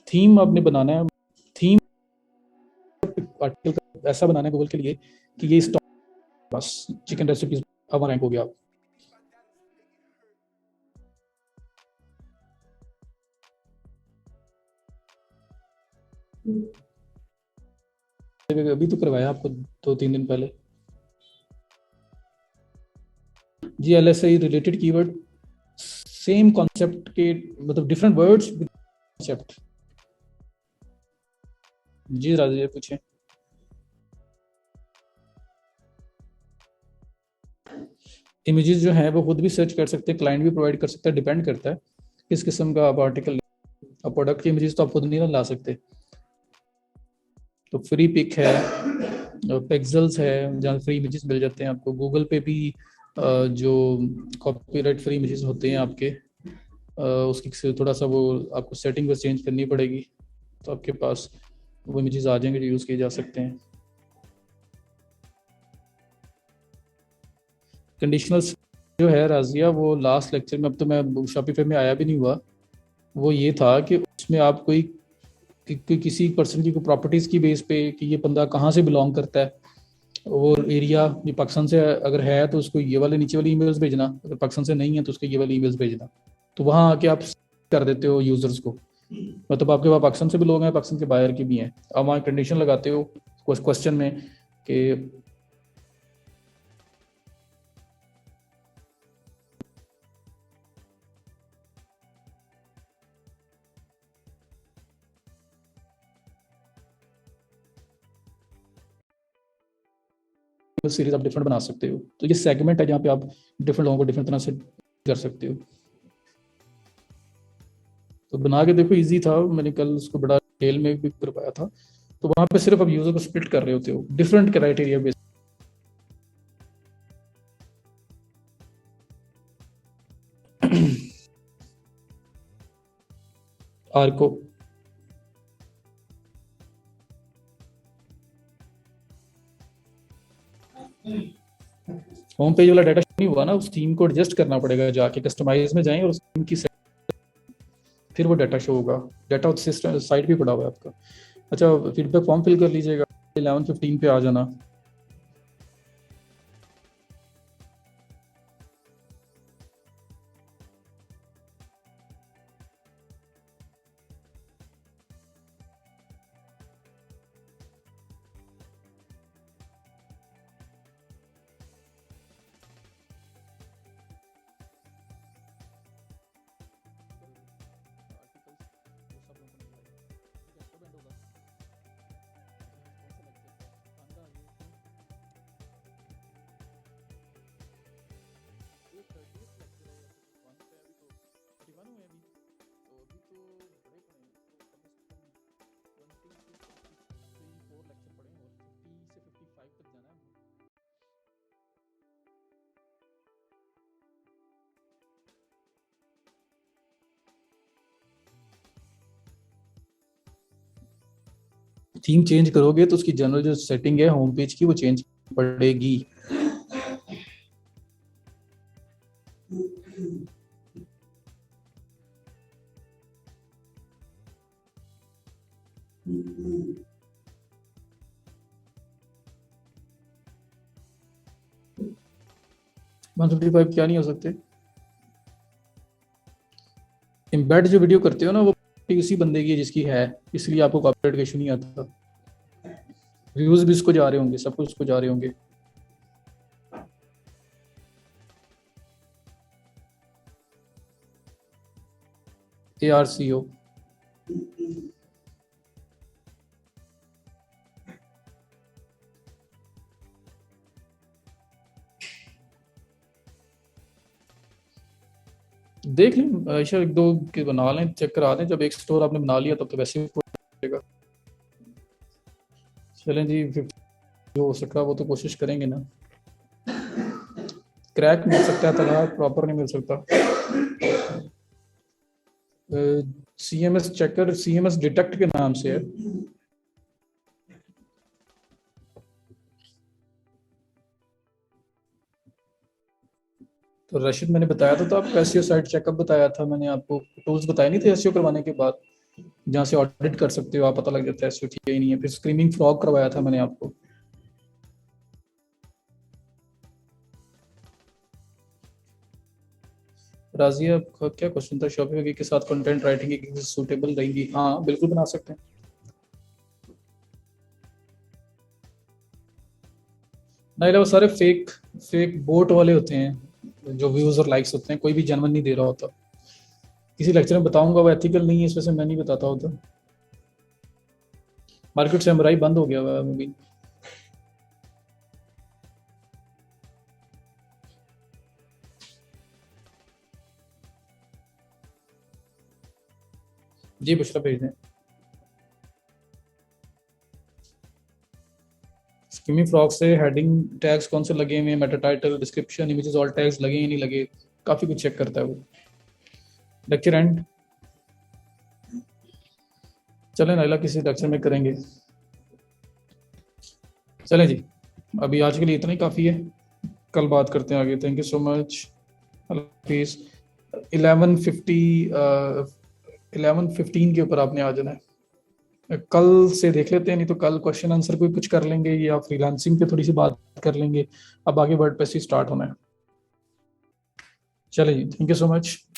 थीम आपने बनाना है, थीम आर्टिकल ऐसा बनाना है गूगल के लिए कि ये स्टॉक, बस चिकन रेसिपीज अब रैंक हो गया। अभी तो करवाया आपको 2-3 दिन पहले जी। LSI related keyword same concept के, मतलब डिफरेंट वर्ड्स कॉन्सेप्ट। जी राजा पूछे। इमेजेस जो है वो खुद भी सर्च कर सकते हैं, क्लाइंट भी प्रोवाइड कर सकता है, डिपेंड करता है किस किस्म का आप आर्टिकल, अब प्रोडक्ट की इमेजेस तो आप खुद नहीं ना ला सकते, तो फ्री पिक है, पिक्सेल्स है जहाँ फ्री इमेजेस मिल जाते हैं आपको, गूगल पे भी जो कॉपीराइट फ्री इमेजेस होते हैं आपके, उसकी थोड़ा सा वो आपको सेटिंग बस चेंज करनी पड़ेगी, तो आपके पास वो इमेजेस आ जाएंगे जो यूज़ किए जा सकते हैं। कंडीशनल जो है राजिया वो लास्ट लेक्चर में, अब तो मैं शॉपिफाई में आया भी नहीं हुआ, वो ये था कि उसमें आप कोई कि किसी पर्सन की प्रॉपर्टीज की बेस पे कि ये बंदा कहाँ से बिलोंग करता है, और एरिया, ये पाकिस्तान से अगर है तो उसको ये वाले नीचे वाली ईमेल्स भेजना, अगर पाकिस्तान से नहीं है तो उसको ये वाली ईमेल्स भेजना। तो वहाँ आके आप कर देते हो यूजर्स को, मतलब आपके पास पाकिस्तान से भी लोग हैं, पाकिस्तान के बाहर के भी हैं, आप वहाँ कंडीशन लगाते हो क्वेश्चन में कि सीरीज आप डिफरेंट बना सकते हो। तो ये सेगमेंट है जहाँ पे आप डिफरेंट लोगों को डिफरेंट तरह से कर सकते हो। तो बना के देखो, इजी था, मैंने कल उसको बड़ा डिटेल में भी करवाया था। तो वहाँ पे सिर्फ आप यूजर को स्प्लिट कर रहे होते हो डिफरेंट क्राइटेरिया बेस। आर्को होम पेज वाला डाटा नहीं हुआ ना, उस थीम को एडजस्ट करना पड़ेगा, जाके कस्टमाइज में जाएं और उस थीम की फिर वो डाटा शो होगा। डाटा सिस्टम साइट भी पड़ा हुआ है आपका। अच्छा, फीडबैक फॉर्म फिल कर लीजिएगा, 11:15 पे आ जाना। थीम चेंज करोगे तो उसकी जनरल जो सेटिंग है होम पेज की वो चेंज पड़ेगी। वन 55 क्या नहीं हो सकते? एम्बेड जो वीडियो करते हो ना वो उसी बंदे की है जिसकी है, इसलिए आपको कॉपीराइट का इशू नहीं आता। व्यूज भी उसको जा रहे होंगे, सब कुछ उसको जा रहे होंगे। ARCO देख लें ऐसा, एक दो के बना लें, चेक करा दें। जब एक स्टोर आपने बना लिया तब तो वैसे ही पड़ेगा। चलें जी, 50 जो हो सका वो तो कोशिश करेंगे ना। क्रैक मिल सकता है, तलाक प्रॉपर नहीं मिल सकता। CMS चेकर, CMS डिटेक्ट के नाम से है। तो रशीद मैंने बताया था, तो आपको एसईओ साइट चेकअप बताया था मैंने आपको, टूल्स बताए नहीं थे एसईओ करवाने के बाद, जहाँ से ऑडिट कर सकते हो आप, पता लग जाता है एसईओ ठीक है ही नहीं है। फिर स्क्रीमिंग फ्रॉग करवाया था मैंने आपको। राजिया क्या क्वेश्चन था? शॉपिंग के साथ कंटेंट राइटिंग की सूटेबल रहेंगी? हाँ बिल्कुल बना सकते हैं। नहीं, वो सारे फेक फेक बोट वाले होते हैं, जो व्यूज और लाइक्स होते हैं, कोई भी जेन्युइन नहीं दे रहा होता। किसी लेक्चर में बताऊंगा, वो एथिकल नहीं है, इस वजह से मैं नहीं बताता होता। मार्केट से एमआरआई बंद हो गया हुआ है अभी। जी बुशरा भेज दें। स्कीमी फ्रॉक से हेडिंग टैग्स कौन से लगे हुए हैं, Meta title, description, images, all tags लगे हैं नहीं लगे, काफी कुछ चेक करता है वो। लेक्चर एंड, चलें नाइला किसी लेक्चर में करेंगे। चलें जी, अभी आज के लिए इतना ही काफ़ी है, कल बात करते हैं आगे। थैंक यू सो मच, अल्लाह हाफिज़। 11:15 के ऊपर आपने आ जाना है। कल से देख लेते हैं, नहीं तो कल क्वेश्चन आंसर कोई कुछ कर लेंगे या फ्रीलांसिंग पे थोड़ी सी बात कर लेंगे। अब आगे वर्डप्रेस ही स्टार्ट होना है। चलिए, थैंक यू सो मच।